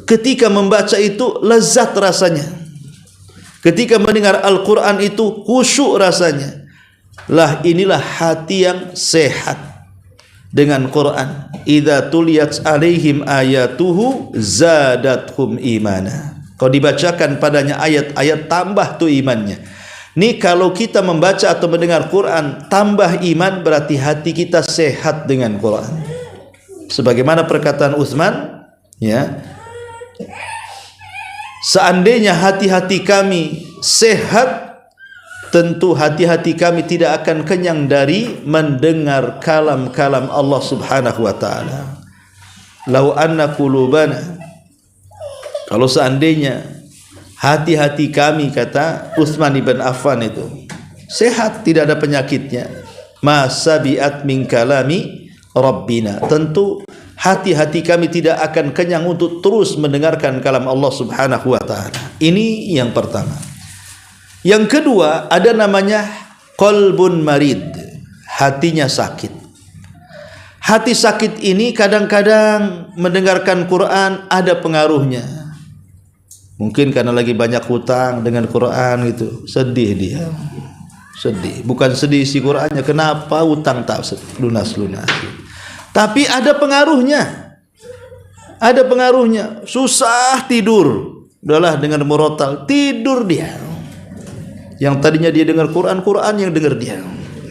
ketika membaca itu lezat rasanya. Ketika mendengar Al-Quran itu khusyuk rasanya. Lah inilah hati yang sehat dengan Quran. Idza tuliyat alaihim ayatuhu zadathum imana. Kalau dibacakan padanya ayat-ayat, tambah tuh imannya. Nih kalau kita membaca atau mendengar Quran tambah iman, berarti hati kita sehat dengan Quran. Sebagaimana perkataan Utsman, ya, seandainya hati-hati kami sehat, tentu hati-hati kami tidak akan kenyang dari mendengar kalam-kalam Allah Subhanahu wa taala. Lau anna qulubana, kalau seandainya hati-hati kami, kata Utsman ibn Affan itu sehat, tidak ada penyakitnya, masabiat min kalami rabbina, tentu hati-hati kami tidak akan kenyang untuk terus mendengarkan kalam Allah Subhanahu wa taala. Ini yang pertama. Yang kedua, ada namanya qalbun marid, hatinya sakit. Hati sakit ini kadang-kadang mendengarkan Quran ada pengaruhnya. Mungkin karena lagi banyak hutang dengan Quran gitu, sedih dia. Sedih, bukan sedih isi Qurannya, kenapa hutang tak lunas-lunas. Tapi ada pengaruhnya. Ada pengaruhnya, susah tidur. Udahlah dengan murotal, tidur dia. Yang tadinya dia dengar Quran, Quran yang dengar dia.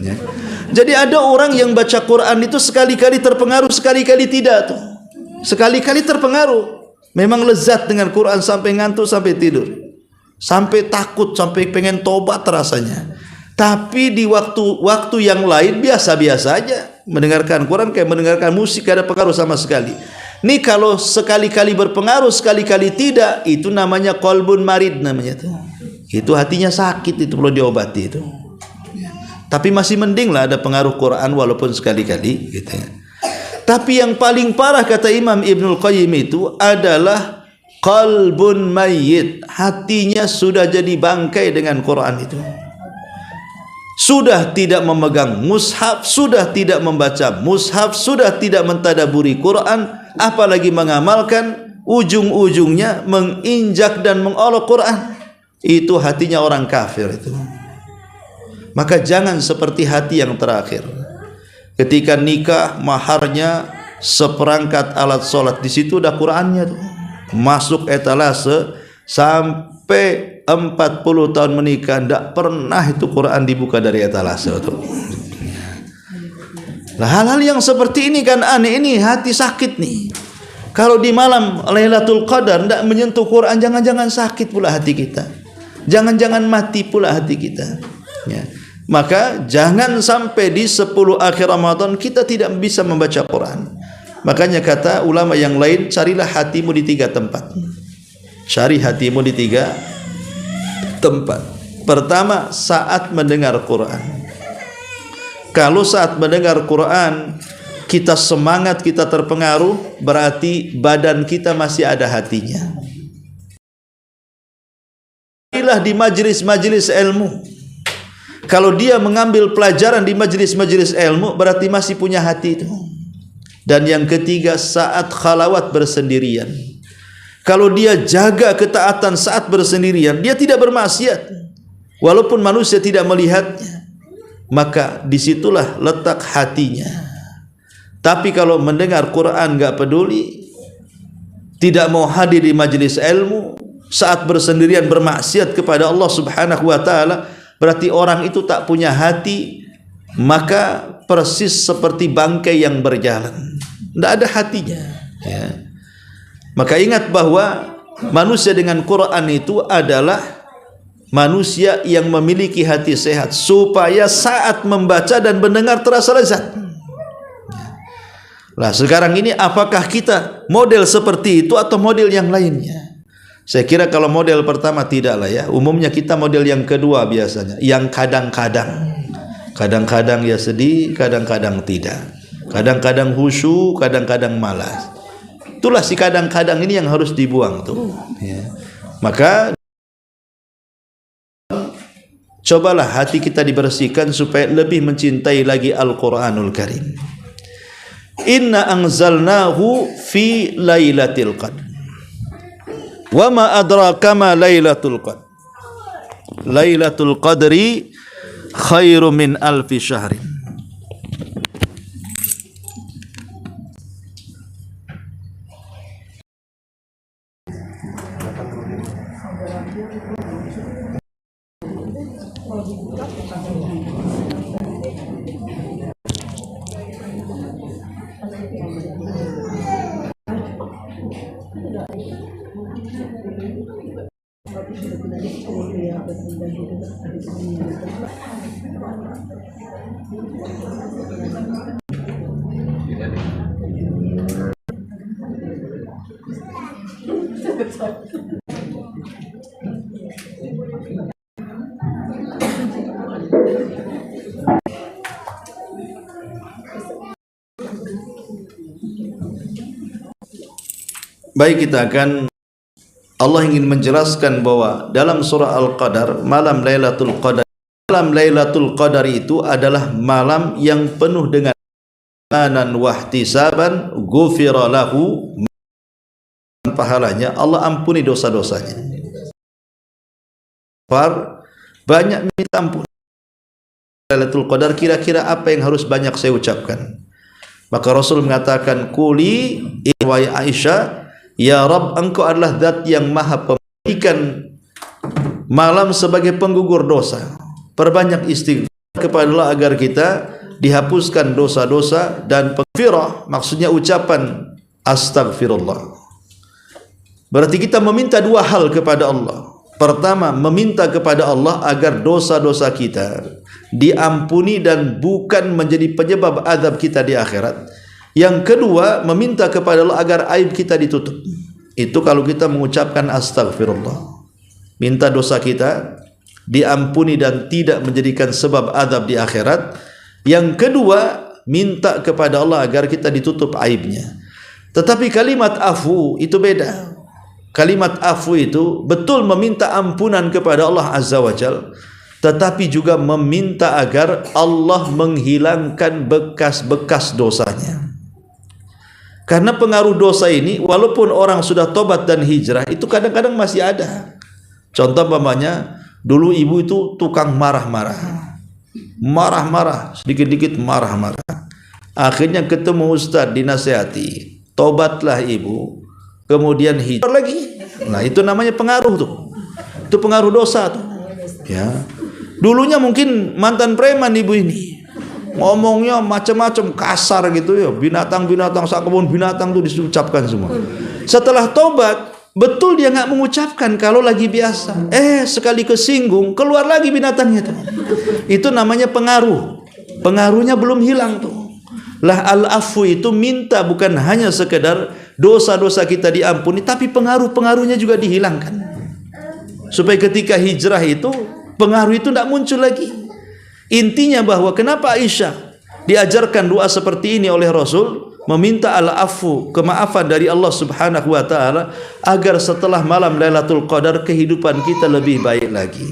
Ya. Jadi ada orang yang baca Quran itu sekali-kali terpengaruh, sekali-kali tidak tuh. Sekali-kali terpengaruh. Memang lezat dengan Quran sampai ngantuk, sampai tidur, sampai takut, sampai pengen tobat rasanya. Tapi di waktu yang lain biasa-biasa aja. Mendengarkan Quran kayak mendengarkan musik, gak ada pengaruh sama sekali. Nih kalau sekali-kali berpengaruh, sekali-kali tidak, itu namanya qalbun marid namanya tuh. Itu hatinya sakit, itu perlu diobati itu. Tapi masih mending lah ada pengaruh Quran walaupun sekali-kali gitu ya. Tapi yang paling parah kata Imam Ibnul Qayyim itu adalah qalbun mayyit. Hatinya sudah jadi bangkai dengan Quran itu. Sudah tidak memegang mushaf, sudah tidak membaca mushaf, sudah tidak mentadaburi Quran, apalagi mengamalkan, ujung-ujungnya menginjak dan mengolok Quran. Itu hatinya orang kafir itu. Maka jangan seperti hati yang terakhir. Ketika nikah, maharnya seperangkat alat sholat, di situ udah Qurannya tuh. Masuk etalase sampai 40 tahun menikah, tidak pernah itu Quran dibuka dari etalase tuh. Nah, hal-hal yang seperti ini kan aneh, ini hati sakit nih. Kalau di malam Lailatul Qadar tidak menyentuh Quran, jangan-jangan sakit pula hati kita. Jangan-jangan mati pula hati kita. Ya. Maka jangan sampai di 10 akhir Ramadan kita tidak bisa membaca Quran. Makanya kata ulama yang lain, carilah hatimu di 3 tempat. Cari hatimu di 3 tempat. Pertama, saat mendengar Quran. Kalau saat mendengar Quran kita semangat, kita terpengaruh, berarti badan kita masih ada hatinya. Inilah di majelis-majelis ilmu. Kalau dia mengambil pelajaran di majelis-majelis ilmu, berarti masih punya hati itu. Dan yang ketiga, saat khalawat bersendirian. Kalau dia jaga ketaatan saat bersendirian, dia tidak bermaksiat, walaupun manusia tidak melihatnya, maka disitulah letak hatinya. Tapi kalau mendengar Quran gak peduli, tidak mau hadir di majelis ilmu, saat bersendirian bermaksiat kepada Allah Subhanahu wa taala, berarti orang itu tak punya hati, maka persis seperti bangkai yang berjalan, tidak ada hatinya. Ya. Maka ingat bahwa manusia dengan Quran itu adalah manusia yang memiliki hati sehat, supaya saat membaca dan mendengar terasa lezat. Nah, sekarang ini apakah kita model seperti itu atau model yang lainnya? Saya kira kalau model pertama tidaklah ya. Umumnya kita model yang kedua biasanya, yang kadang-kadang. Kadang-kadang ya sedih, kadang-kadang tidak. Kadang-kadang khusyuk, kadang-kadang malas. Itulah si kadang-kadang ini yang harus dibuang tuh. Ya. Maka cobalah hati kita dibersihkan supaya lebih mencintai lagi Al-Quranul Karim. Inna anzalnahu fi lailatul qadr. Wa ma adraka ma lailatul qadr. Lailatul qadri khairum min alfi syahrin. Baik, kita akan, Allah ingin menjelaskan bahwa dalam surah Al-Qadar, malam Lailatul Qadar itu adalah malam yang penuh dengan imanan wahtisaban, ghufira lahu, pahalanya Allah ampuni dosa-dosanya. Banyak minta ampun. Lailatul Qadar, kira-kira apa yang harus banyak saya ucapkan? Maka Rasul mengatakan, Quli wahai Aisyah, ya Rabb, engkau adalah zat yang maha pemberikan malam sebagai penggugur dosa. Perbanyak istighfar kepada Allah agar kita dihapuskan dosa-dosa, dan pengfirah maksudnya ucapan Astaghfirullah. Berarti kita meminta dua hal kepada Allah. Pertama, meminta kepada Allah agar dosa-dosa kita diampuni dan bukan menjadi penyebab azab kita di akhirat. Yang kedua, meminta kepada Allah agar aib kita ditutup. Itu kalau kita mengucapkan astaghfirullah. Minta dosa kita diampuni dan tidak menjadikan sebab azab di akhirat. Yang kedua, minta kepada Allah agar kita ditutup aibnya. Tetapi kalimat afu itu beda. Kalimat afu itu betul meminta ampunan kepada Allah Azza wa Jal, tetapi juga meminta agar Allah menghilangkan bekas-bekas dosanya. Karena pengaruh dosa ini, walaupun orang sudah tobat dan hijrah, itu kadang-kadang masih ada. Contoh umpamanya, dulu ibu itu tukang marah-marah, sedikit-dikit marah-marah. Akhirnya ketemu ustadz, dinasihati, tobatlah ibu, kemudian hijrah lagi. Nah, itu namanya pengaruh tuh. Itu pengaruh dosa tuh. Ya. Dulunya mungkin mantan preman ibu ini. Ngomongnya macam-macam, kasar gitu ya. Binatang-binatang, sakebun binatang tuh diucapkan semua. Setelah tobat, betul dia nggak mengucapkan kalau lagi biasa. Sekali kesinggung, keluar lagi binatangnya tuh. Itu namanya pengaruh. Pengaruhnya belum hilang tuh. Lah al-afu itu minta bukan hanya sekedar dosa-dosa kita diampuni, tapi pengaruh-pengaruhnya juga dihilangkan. Supaya ketika hijrah itu, pengaruh itu tidak muncul lagi. Intinya bahwa kenapa Aisyah diajarkan doa seperti ini oleh Rasul, meminta al-afu, kemaafan dari Allah Subhanahu wa taala, agar setelah malam Lailatul Qadar kehidupan kita lebih baik lagi.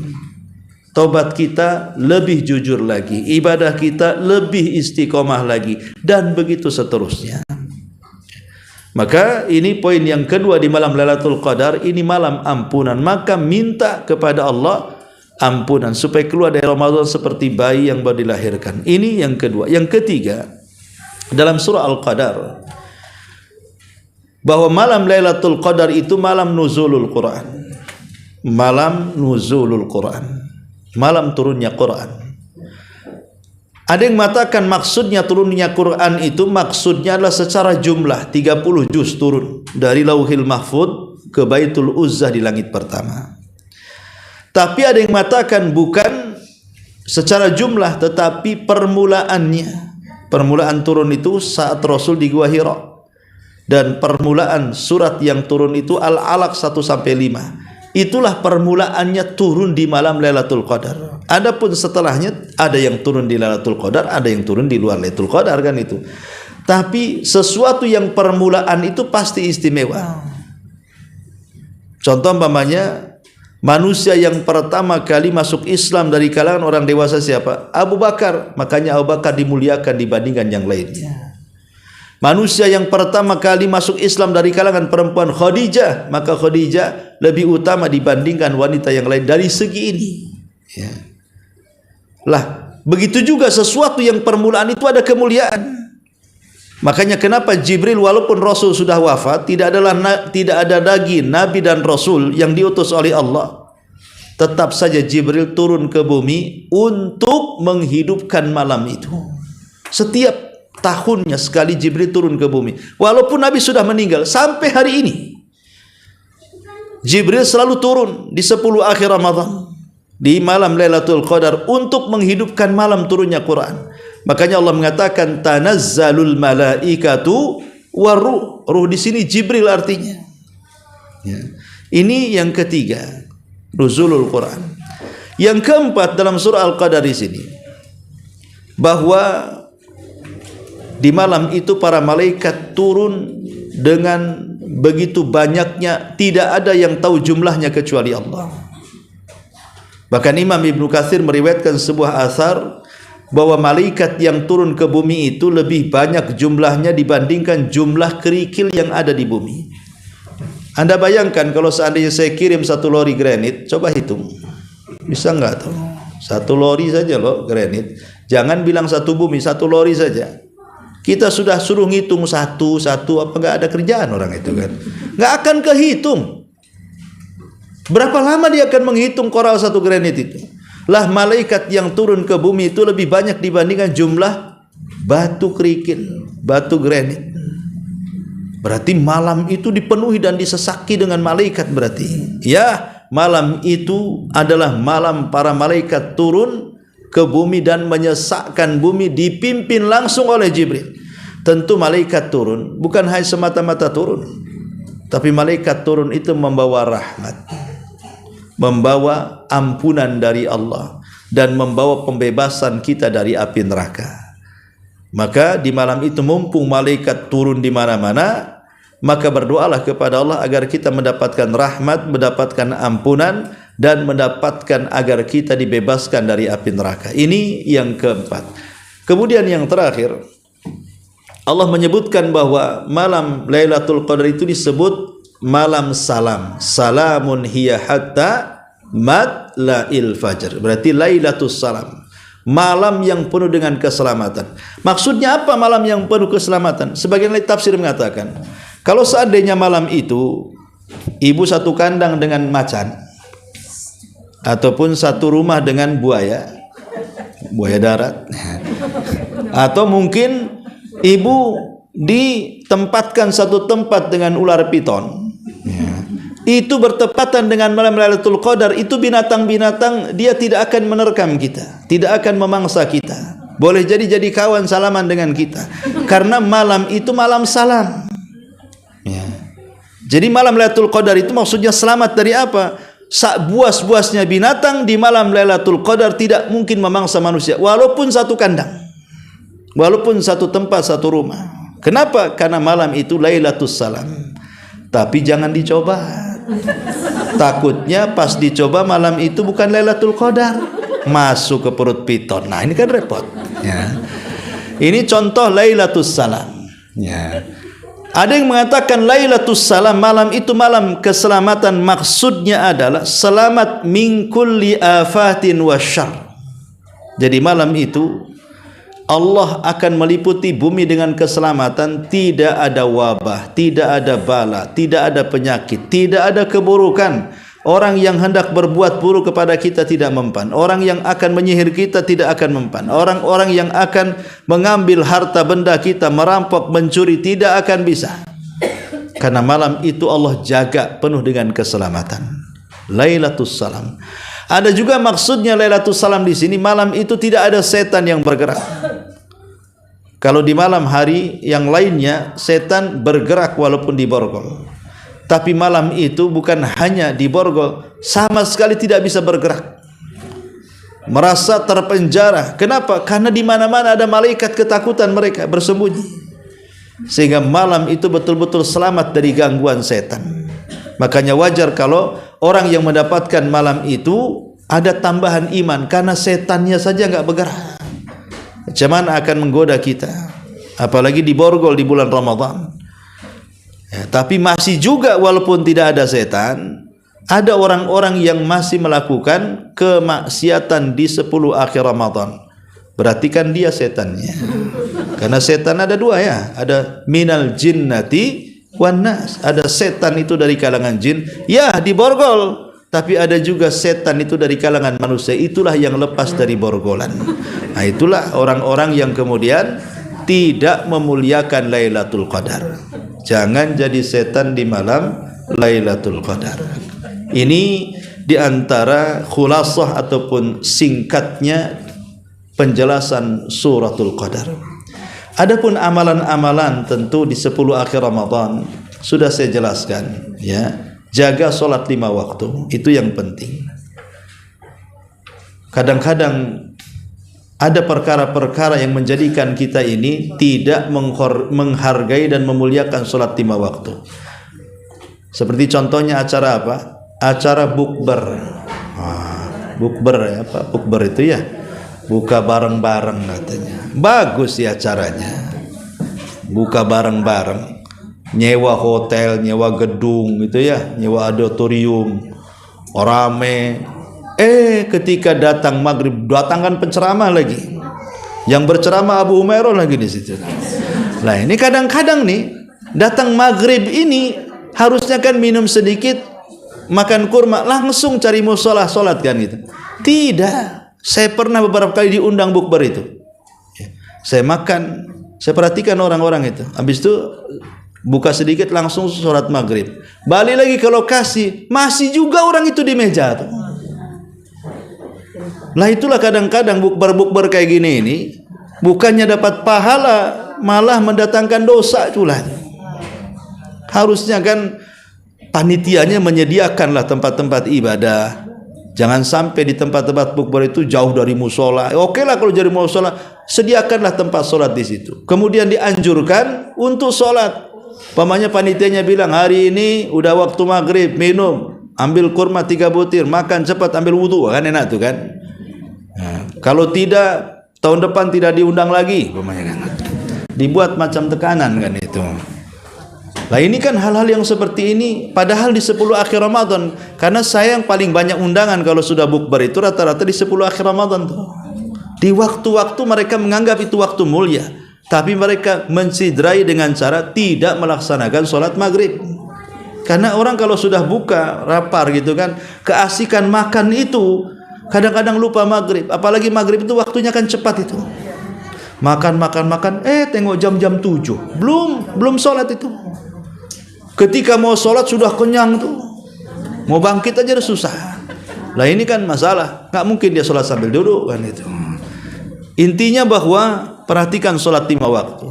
Tobat kita lebih jujur lagi, ibadah kita lebih istiqomah lagi, dan begitu seterusnya. Maka ini poin yang kedua di malam Lailatul Qadar, ini malam ampunan. Maka minta kepada Allah ampunan supaya keluar dari Ramadan seperti bayi yang baru dilahirkan. Ini yang kedua. Yang ketiga, dalam surah Al-Qadar, bahwa malam Lailatul Qadar itu malam nuzulul Quran. Malam nuzulul Quran. Malam turunnya Quran. Ada yang mengatakan maksudnya turunnya Quran itu maksudnya adalah secara jumlah 30 juz turun dari Lauhil Mahfud ke Baitul Uzzah di langit pertama. Tapi ada yang mengatakan bukan secara jumlah, tetapi permulaannya. Permulaan turun itu saat Rasul di Gua Hira, dan permulaan surat yang turun itu Al-Alaq 1-5. Itulah permulaannya turun di malam Lailatul Qadar. Adapun setelahnya ada yang turun di Lailatul Qadar, ada yang turun di luar Lailatul Qadar, kan itu. Tapi sesuatu yang permulaan itu pasti istimewa. Contoh umpamanya, manusia yang pertama kali masuk Islam dari kalangan orang dewasa siapa? Abu Bakar. Makanya Abu Bakar dimuliakan dibandingkan yang lainnya. Manusia yang pertama kali masuk Islam dari kalangan perempuan Khadijah, maka Khadijah lebih utama dibandingkan wanita yang lain dari segi ini. Ya. Lah, begitu juga sesuatu yang permulaan itu ada kemuliaan. Makanya kenapa Jibril walaupun Rasul sudah wafat, tidak ada lagi Nabi dan Rasul yang diutus oleh Allah, tetap saja Jibril turun ke bumi untuk menghidupkan malam itu. Setiap tahunnya sekali Jibril turun ke bumi, walaupun Nabi sudah meninggal. Sampai hari ini Jibril selalu turun di 10 akhir Ramadan, di malam Lailatul Qadar, untuk menghidupkan malam turunnya Quran. Makanya Allah mengatakan tanazzalul malaikatu waruh. Ruh di sini Jibril artinya. Ya. Ini yang ketiga, nuzulul Quran. Yang keempat dalam surah Al-Qadar di sini, bahwa di malam itu para malaikat turun dengan begitu banyaknya, tidak ada yang tahu jumlahnya kecuali Allah. Bahkan Imam Ibnu Katsir meriwayatkan sebuah asar bahwa malaikat yang turun ke bumi itu lebih banyak jumlahnya dibandingkan jumlah kerikil yang ada di bumi. Anda bayangkan kalau seandainya saya kirim 1 lori granit, coba hitung, bisa nggak tuh? 1 lori saja loh granit. Jangan bilang 1 bumi, 1 lori saja. Kita sudah suruh ngitung satu-satu, apa nggak ada kerjaan orang itu kan? Nggak akan kehitung. Berapa lama dia akan menghitung koral 1 granit itu? Lah malaikat yang turun ke bumi itu lebih banyak dibandingkan jumlah batu kerikil, batu granit. Berarti malam itu dipenuhi dan disesaki dengan malaikat berarti. Ya, malam itu adalah malam para malaikat turun ke bumi dan menyesakkan bumi, dipimpin langsung oleh Jibril. Tentu malaikat turun bukan hanya semata-mata turun, tapi malaikat turun itu membawa rahmat, membawa ampunan dari Allah, dan membawa pembebasan kita dari api neraka. Maka di malam itu mumpung malaikat turun di mana-mana, maka berdoalah kepada Allah agar kita mendapatkan rahmat, mendapatkan ampunan, dan mendapatkan agar kita dibebaskan dari api neraka. Ini yang keempat. Kemudian yang terakhir, Allah menyebutkan bahwa malam Lailatul Qadar itu disebut malam salam. Salamun hiya hatta matla'il fajr. Berarti Lailatul Salam, malam yang penuh dengan keselamatan. Maksudnya apa malam yang penuh keselamatan? Sebagian ahli tafsir mengatakan, kalau seandainya malam itu ibu satu kandang dengan macan, ataupun satu rumah dengan buaya darat, atau mungkin ibu ditempatkan satu tempat dengan ular piton, itu bertepatan dengan malam Lailatul Qadar, itu binatang-binatang dia tidak akan menerkam kita, tidak akan memangsa kita, boleh jadi kawan salaman dengan kita, karena malam itu malam salam. Jadi malam Lailatul Qadar itu maksudnya selamat dari apa? Buas-buasnya binatang di malam Lailatul Qadar tidak mungkin memangsa manusia, walaupun satu kandang, walaupun satu tempat, satu rumah. Kenapa? Karena malam itu Lailatul Salam. Tapi jangan dicoba. Takutnya pas dicoba malam itu bukan Lailatul Qadar, masuk ke perut piton. Nah, ini kan repot. Ya. Ini contoh Lailatul Salam. Ya. Ada yang mengatakan Lailatul Salam, malam itu malam keselamatan, maksudnya adalah selamat min kulli afatin wasyarr. Jadi malam itu Allah akan meliputi bumi dengan keselamatan, tidak ada wabah, tidak ada bala, tidak ada penyakit, tidak ada keburukan. Orang yang hendak berbuat buruk kepada kita tidak mempan. Orang yang akan menyihir kita tidak akan mempan. Orang-orang yang akan mengambil harta benda kita, merampok, mencuri tidak akan bisa. Karena malam itu Allah jaga penuh dengan keselamatan. Lailatul Salam. Ada juga maksudnya Lailatul Salam di sini, malam itu tidak ada setan yang bergerak. Kalau di malam hari yang lainnya setan bergerak walaupun di borgol. Tapi malam itu bukan hanya di borgol, sama sekali tidak bisa bergerak. Merasa terpenjara. Kenapa? Karena di mana-mana ada malaikat ketakutan, mereka bersembunyi. Sehingga malam itu betul-betul selamat dari gangguan setan. Makanya wajar kalau orang yang mendapatkan malam itu ada tambahan iman, karena setannya saja enggak bergerak. Macam mana akan menggoda kita? Apalagi di borgol di bulan Ramadan. Ya, tapi masih juga walaupun tidak ada setan, ada orang-orang yang masih melakukan kemaksiatan di 10 akhir Ramadan. Berarti kan dia setannya. Karena setan ada dua ya, ada minal jinnati wan nas. Ada setan itu dari kalangan jin, ya di borgol, tapi ada juga setan itu dari kalangan manusia. Itulah yang lepas dari borgolan. Nah, itulah orang-orang yang kemudian tidak memuliakan Lailatul Qadar. Jangan jadi setan di malam Lailatul Qadar. Ini diantara khulasah ataupun singkatnya penjelasan suratul Qadar. Adapun amalan-amalan tentu di 10 akhir Ramadan sudah saya jelaskan, ya. Jaga solat 5 waktu, itu yang penting. Kadang-kadang ada perkara-perkara yang menjadikan kita ini tidak menghargai dan memuliakan solat 5 waktu. Seperti contohnya acara apa? Acara bukber. Bukber ya, apa? Bukber itu ya, buka bareng-bareng katanya. Bagus ya acaranya. Buka bareng-bareng. Nyewa hotel, nyewa gedung gitu ya, nyewa auditorium. Rame. Ketika datang maghrib, datangkan penceramah lagi. Yang berceramah Abu Umairah lagi di situ. Nah, ini kadang-kadang nih, datang maghrib ini harusnya kan minum sedikit, makan kurma, langsung cari musola sholat kan gitu. Tidak. Saya pernah beberapa kali diundang bukber itu. Saya makan, saya perhatikan orang-orang itu. Habis itu buka sedikit langsung sholat maghrib. Balik lagi ke lokasi, masih juga orang itu di meja tuh. Lah itulah kadang-kadang bukber-bukber kayak gini ini bukannya dapat pahala, malah mendatangkan dosa pula. Harusnya kan panitianya menyediakanlah tempat-tempat ibadah. Jangan sampai di tempat-tempat bukber itu jauh dari musola. Oke lah kalau jadi musola, sediakanlah tempat sholat di situ. Kemudian dianjurkan untuk sholat. Pamannya panitianya bilang hari ini udah waktu maghrib, minum, ambil kurma 3 butir, makan cepat, ambil wudu, kan enak tuh kan. Nah, kalau tidak tahun depan tidak diundang lagi, pamannya kan. Dibuat macam tekanan kan itu. Lah ini kan hal-hal yang seperti ini padahal di 10 akhir Ramadan, karena saya yang paling banyak undangan kalau sudah bukber itu rata-rata di 10 akhir Ramadan tuh. Di waktu-waktu mereka menganggap itu waktu mulia, tapi mereka mensidrai dengan cara tidak melaksanakan sholat maghrib. Karena orang kalau sudah buka lapar gitu kan, keasikan makan itu kadang-kadang lupa maghrib. Apalagi maghrib itu waktunya kan cepat itu. Makan, tengok jam-jam 7 belum sholat itu. Ketika mau sholat sudah kenyang tuh, mau bangkit aja udah susah. Lah ini kan masalah, nggak mungkin dia sholat sambil duduk kan itu. Intinya bahwa perhatikan sholat 5 waktu.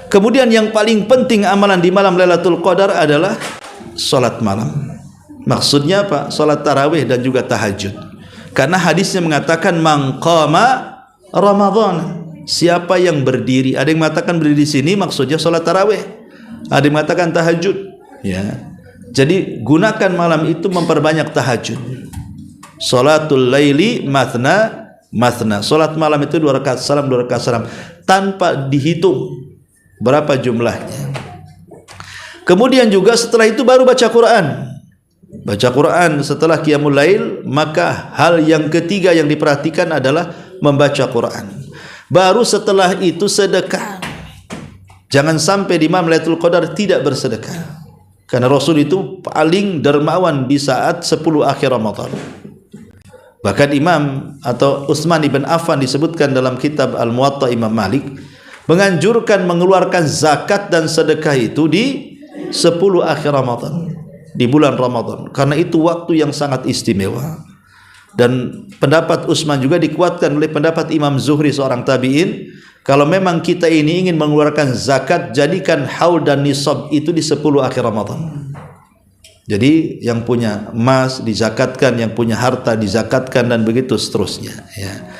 Kemudian yang paling penting amalan di malam Lailatul Qadar adalah sholat malam. Maksudnya apa? Sholat tarawih dan juga tahajud. Karena hadisnya mengatakan man qama Ramadan. Siapa yang berdiri? Ada yang mengatakan berdiri di sini maksudnya sholat tarawih. Ada yang mengatakan tahajud. Ya, jadi gunakan malam itu memperbanyak tahajud. Salatul laili mathna. Salat malam itu 2 rakaat salam, 2 rakaat salam, tanpa dihitung berapa jumlahnya. Kemudian juga setelah itu baru baca Quran. Baca Quran setelah qiyamul lail, maka hal yang ketiga yang diperhatikan adalah membaca Quran. Baru setelah itu sedekah. Jangan sampai di malam Lailatul Qadar tidak bersedekah. Karena Rasul itu paling dermawan di saat 10 akhir Ramadan. Bahkan Imam atau Utsman ibn Affan disebutkan dalam kitab Al-Muwatta Imam Malik menganjurkan mengeluarkan zakat dan sedekah itu di 10 akhir Ramadan, di bulan Ramadan, karena itu waktu yang sangat istimewa. Dan pendapat Utsman juga dikuatkan oleh pendapat Imam Zuhri seorang tabi'in. Kalau memang kita ini ingin mengeluarkan zakat, jadikan haul dan nisab itu di 10 akhir Ramadan. Jadi yang punya emas dizakatkan, yang punya harta dizakatkan, dan begitu seterusnya ya.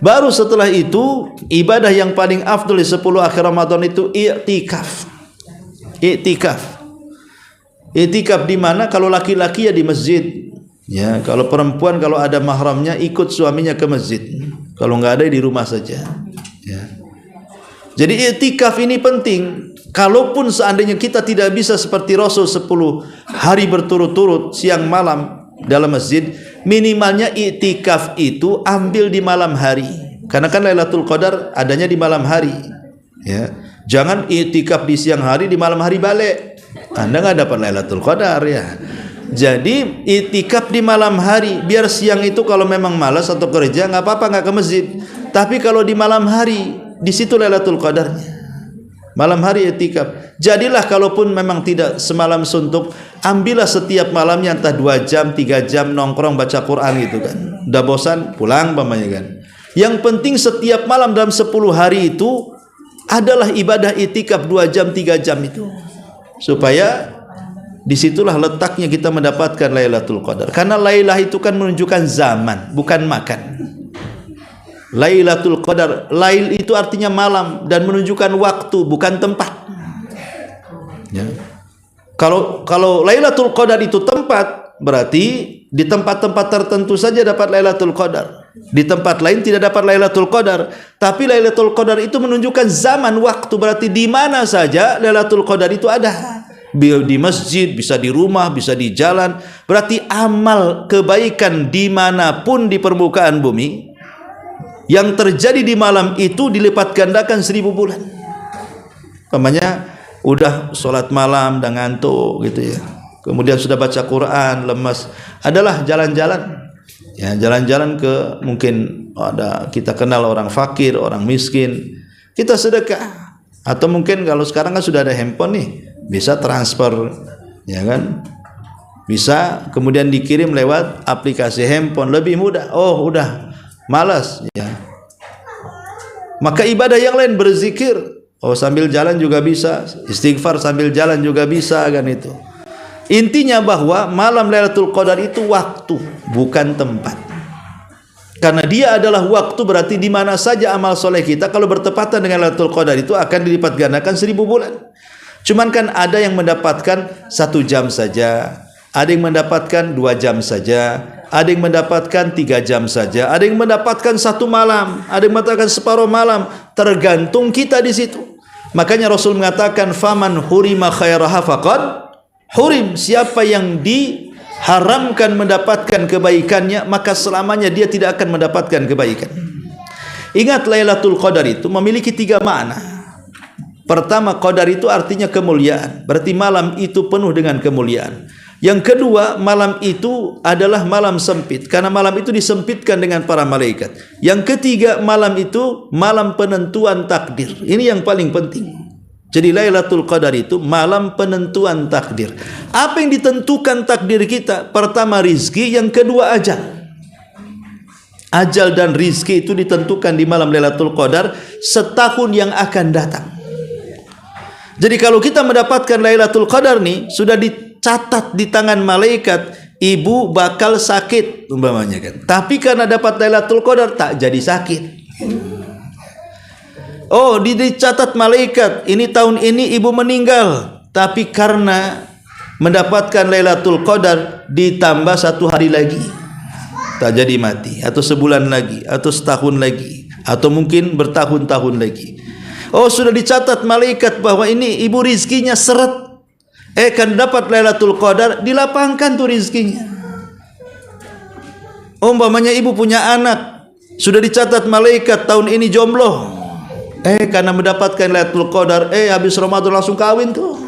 Baru setelah itu ibadah yang paling afdal di 10 akhir Ramadan itu i'tikaf. I'tikaf di mana? Kalau laki-laki ya di masjid. Ya, kalau perempuan kalau ada mahramnya ikut suaminya ke masjid. Kalau enggak ada di rumah saja. Ya. Jadi i'tikaf ini penting. Kalaupun seandainya kita tidak bisa seperti Rasul 10 hari berturut-turut siang malam dalam masjid, minimalnya i'tikaf itu ambil di malam hari. Karena kan Lailatul Qadar adanya di malam hari. Ya. Jangan i'tikaf di siang hari, di malam hari balik. Anda enggak dapat Lailatul Qadar ya. Jadi i'tikaf di malam hari, biar siang itu kalau memang malas atau kerja enggak apa-apa, enggak ke masjid. Tapi kalau di malam hari, di situ Lailatul Qadarnya. Malam hari i'tikaf. Jadilah kalaupun memang tidak semalam suntuk, ambillah setiap malamnya entah 2 jam, 3 jam nongkrong baca Quran gitu kan. Udah bosan pulang pamannya kan. Yang penting setiap malam dalam 10 hari itu adalah ibadah i'tikaf 2 jam, 3 jam itu. Supaya disitulah letaknya kita mendapatkan Lailatul Qadar. Karena Lailah itu kan menunjukkan zaman, bukan makan. Lailatul Qadar, lail itu artinya malam dan menunjukkan waktu, bukan tempat. Ya. Kalau Lailatul Qadar itu tempat, berarti di tempat-tempat tertentu saja dapat Lailatul Qadar. Di tempat lain tidak dapat Lailatul Qadar. Tapi Lailatul Qadar itu menunjukkan zaman, waktu, berarti di mana saja Lailatul Qadar itu ada. Di masjid, bisa di rumah, bisa di jalan. Berarti amal kebaikan dimanapun di permukaan bumi yang terjadi di malam itu dilipat gandakan 1000 bulan. Namanya udah sholat malam dan ngantuk gitu ya, kemudian sudah baca Quran lemas, adalah jalan-jalan ya, jalan-jalan ke mungkin ada kita kenal orang fakir, orang miskin, kita sedekah. Atau mungkin kalau sekarang kan sudah ada handphone nih, bisa transfer, ya kan? Bisa kemudian dikirim lewat aplikasi handphone, lebih mudah. Oh, udah malas, ya. Maka ibadah yang lain berzikir, oh sambil jalan juga bisa, istighfar sambil jalan juga bisa, kan itu. Intinya bahwa malam Lailatul Qadar itu waktu, bukan tempat. Karena dia adalah waktu, berarti di mana saja amal soleh kita kalau bertepatan dengan Lailatul Qadar itu akan dilipat gandakan 1000 bulan. Cuman kan ada yang mendapatkan 1 jam saja, ada yang mendapatkan 2 jam saja, ada yang mendapatkan 3 jam saja, ada yang mendapatkan 1 malam, ada yang mendapatkan separuh malam, tergantung kita di situ. Makanya Rasul mengatakan, faman hurima khairaha faqad hurim. Siapa yang diharamkan mendapatkan kebaikannya, maka selamanya dia tidak akan mendapatkan kebaikan. Ingat, Lailatul Qadar itu memiliki 3 makna. Pertama, qadar itu artinya kemuliaan, berarti malam itu penuh dengan kemuliaan. Yang kedua, malam itu adalah malam sempit, karena malam itu disempitkan dengan para malaikat. Yang ketiga, malam itu malam penentuan takdir. Ini yang paling penting. Jadi Lailatul Qadar itu malam penentuan takdir. Apa yang ditentukan takdir kita? Pertama rizki, yang kedua ajal. Ajal dan rizki itu ditentukan di malam Lailatul Qadar setahun yang akan datang. Jadi kalau kita mendapatkan Lailatul Qadar nih, sudah dicatat di tangan malaikat, ibu bakal sakit umpamanya kan. Tapi karena dapat Lailatul Qadar tak jadi sakit. Oh, dicatat malaikat, ini tahun ini ibu meninggal, tapi karena mendapatkan Lailatul Qadar ditambah 1 hari lagi, tak jadi mati, atau sebulan lagi, atau setahun lagi, atau mungkin bertahun-tahun lagi. Oh, sudah dicatat malaikat bahwa ini ibu rizkinya seret, kan dapat Lailatul Qadar, dilapangkan tuh rizkinya. Umpamanya ibu punya anak, sudah dicatat malaikat tahun ini jomblo, karena mendapatkan Lailatul Qadar, habis Ramadan langsung kawin tuh.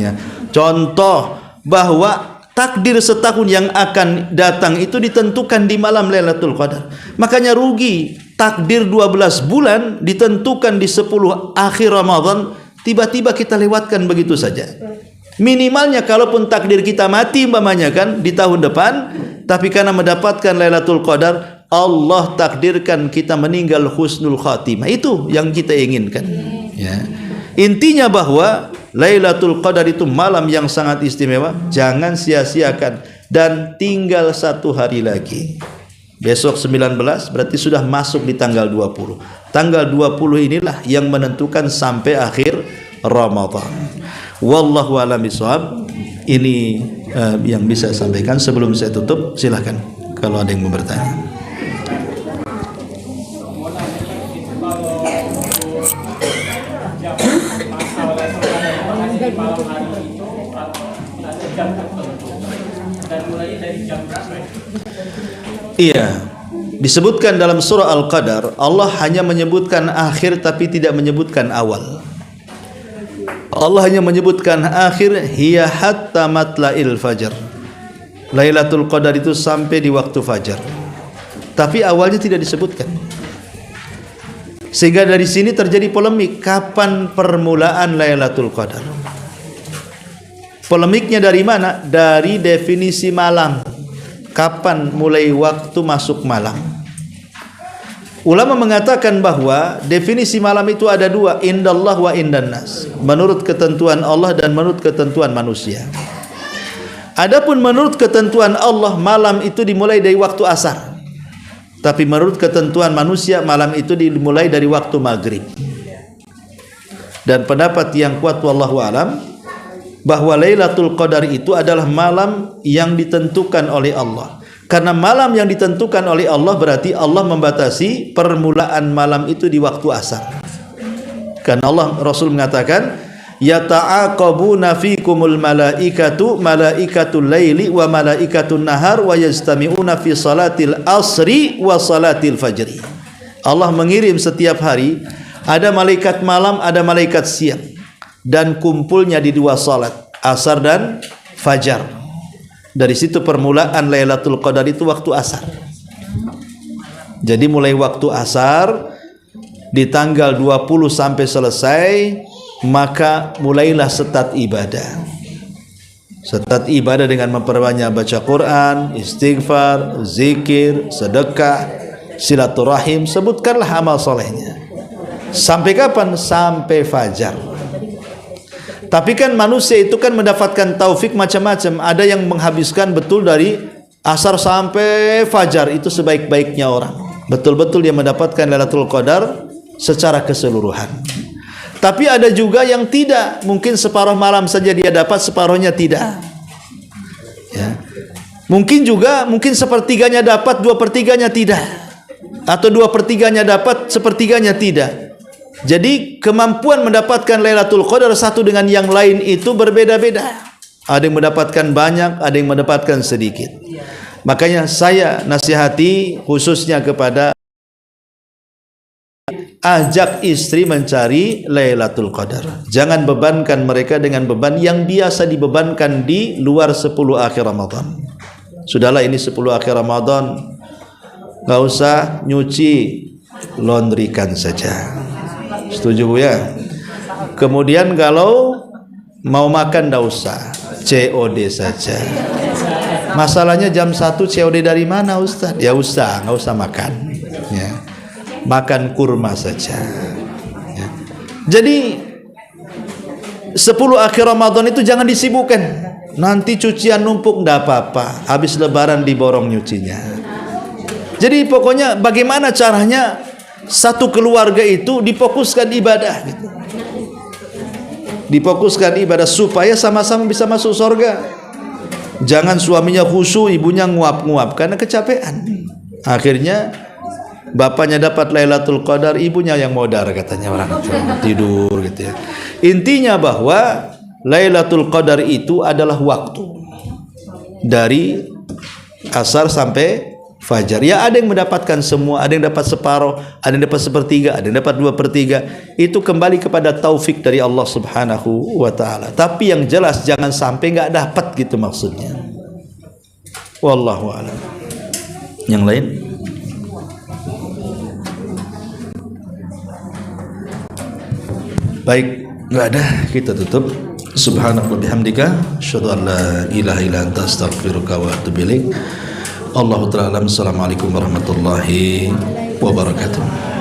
Ya. Contoh bahwa takdir setahun yang akan datang itu ditentukan di malam Lailatul Qadar. Makanya rugi, takdir 12 bulan ditentukan di 10 akhir Ramadan, tiba-tiba kita lewatkan begitu saja. Minimalnya kalaupun takdir kita mati umpamanya kan di tahun depan, tapi karena mendapatkan Lailatul Qadar, Allah takdirkan kita meninggal husnul khatimah. Itu yang kita inginkan, ya. Intinya bahwa Lailatul Qadar itu malam yang sangat istimewa, jangan sia-siakan. Dan tinggal 1 hari lagi, besok 19, berarti sudah masuk di tanggal 20. Tanggal 20 inilah yang menentukan sampai akhir Ramadan. Wallahu a'lam bishawab. Ini yang bisa saya sampaikan. Sebelum saya tutup, silahkan kalau ada yang mau bertanya. Iya, disebutkan dalam surah Al-Qadar, Allah hanya menyebutkan akhir tapi tidak menyebutkan awal. Allah hanya menyebutkan akhir, hiya hatta matla'il fajar. Lailatul Qadar itu sampai di waktu fajar. Tapi awalnya tidak disebutkan. Sehingga dari sini terjadi polemik, kapan permulaan Lailatul Qadar? Polemiknya dari mana? Dari definisi malam. Kapan mulai waktu masuk malam? Ulama mengatakan bahwa definisi malam itu ada 2, indallah wa indannas. Menurut ketentuan Allah dan menurut ketentuan manusia. Adapun menurut ketentuan Allah, malam itu dimulai dari waktu asar. Tapi menurut ketentuan manusia, malam itu dimulai dari waktu maghrib. Dan pendapat yang kuat wallahu alam, bahwa Lailatul Qadar itu adalah malam yang ditentukan oleh Allah. Karena malam yang ditentukan oleh Allah berarti Allah membatasi permulaan malam itu di waktu asar. Karena Allah, Rasul mengatakan, yata'aqabuna fikumul malaikatu malaikatul laili wa malaikatul nahar wa yajtami'una fi salatil asri wa salatil fajri. Allah mengirim setiap hari ada malaikat malam, ada malaikat siang, dan kumpulnya di 2 salat, asar dan fajar. Dari situ permulaan Lailatul Qadar itu waktu asar. Jadi mulai waktu asar di tanggal 20 sampai selesai, maka mulailah setat ibadah. Setat ibadah dengan memperbanyak baca Quran, istighfar, zikir, sedekah, silaturahim, sebutkanlah amal solehnya. Sampai kapan? Sampai fajar. Tapi kan manusia itu kan mendapatkan taufik macam-macam. Ada yang menghabiskan betul dari asar sampai fajar, itu sebaik-baiknya orang. Betul-betul dia mendapatkan Lailatul Qadar secara keseluruhan. Tapi ada juga yang tidak, mungkin separuh malam saja dia dapat, separuhnya tidak. Ya. Mungkin juga, mungkin sepertiganya dapat, 2/3-nya tidak. Atau 2/3-nya dapat, sepertiganya tidak. Jadi kemampuan mendapatkan Lailatul Qadar satu dengan yang lain itu berbeda-beda. Ada yang mendapatkan banyak, ada yang mendapatkan sedikit. Makanya saya nasihati khususnya kepada ajak istri mencari Lailatul Qadar. Jangan bebankan mereka dengan beban yang biasa dibebankan di luar 10 akhir Ramadan. Sudahlah, ini 10 akhir Ramadan, nggak usah nyuci, laundrykan saja. Setuju Bu ya? Kemudian kalau mau makan nggak usah, COD saja. Masalahnya jam 1 COD dari mana Ustaz? Ya usah, nggak usah makan. Ya. Makan kurma saja. Ya. Jadi 10 akhir Ramadan itu jangan disibukkan. Nanti cucian numpuk nggak apa-apa. Habis Lebaran diborong nyucinya. Jadi pokoknya bagaimana caranya satu keluarga itu difokuskan ibadah gitu. Difokuskan ibadah supaya sama-sama bisa masuk surga. Jangan suaminya khusyuk, ibunya nguap-nguap karena kecapean. Akhirnya bapaknya dapat Lailatul Qadar, ibunya yang modar katanya orang tidur gitu ya. Intinya bahwa Lailatul Qadar itu adalah waktu dari asar sampai fajar. Ya ada yang mendapatkan semua, ada yang dapat separuh, ada yang dapat sepertiga, ada yang dapat 2/3. Itu kembali kepada taufik dari Allah Subhanahu wa taala. Tapi yang jelas jangan sampai enggak dapat gitu maksudnya. Wallahu a'lam. Yang lain? Baik, enggak ada, kita tutup. Subhanallah bihamdika, asyhadu an la ilaha illa anta astaghfiruka wa atubu ilaik. Allahu ta'ala alam. Assalamualaikum warahmatullahi wabarakatuh.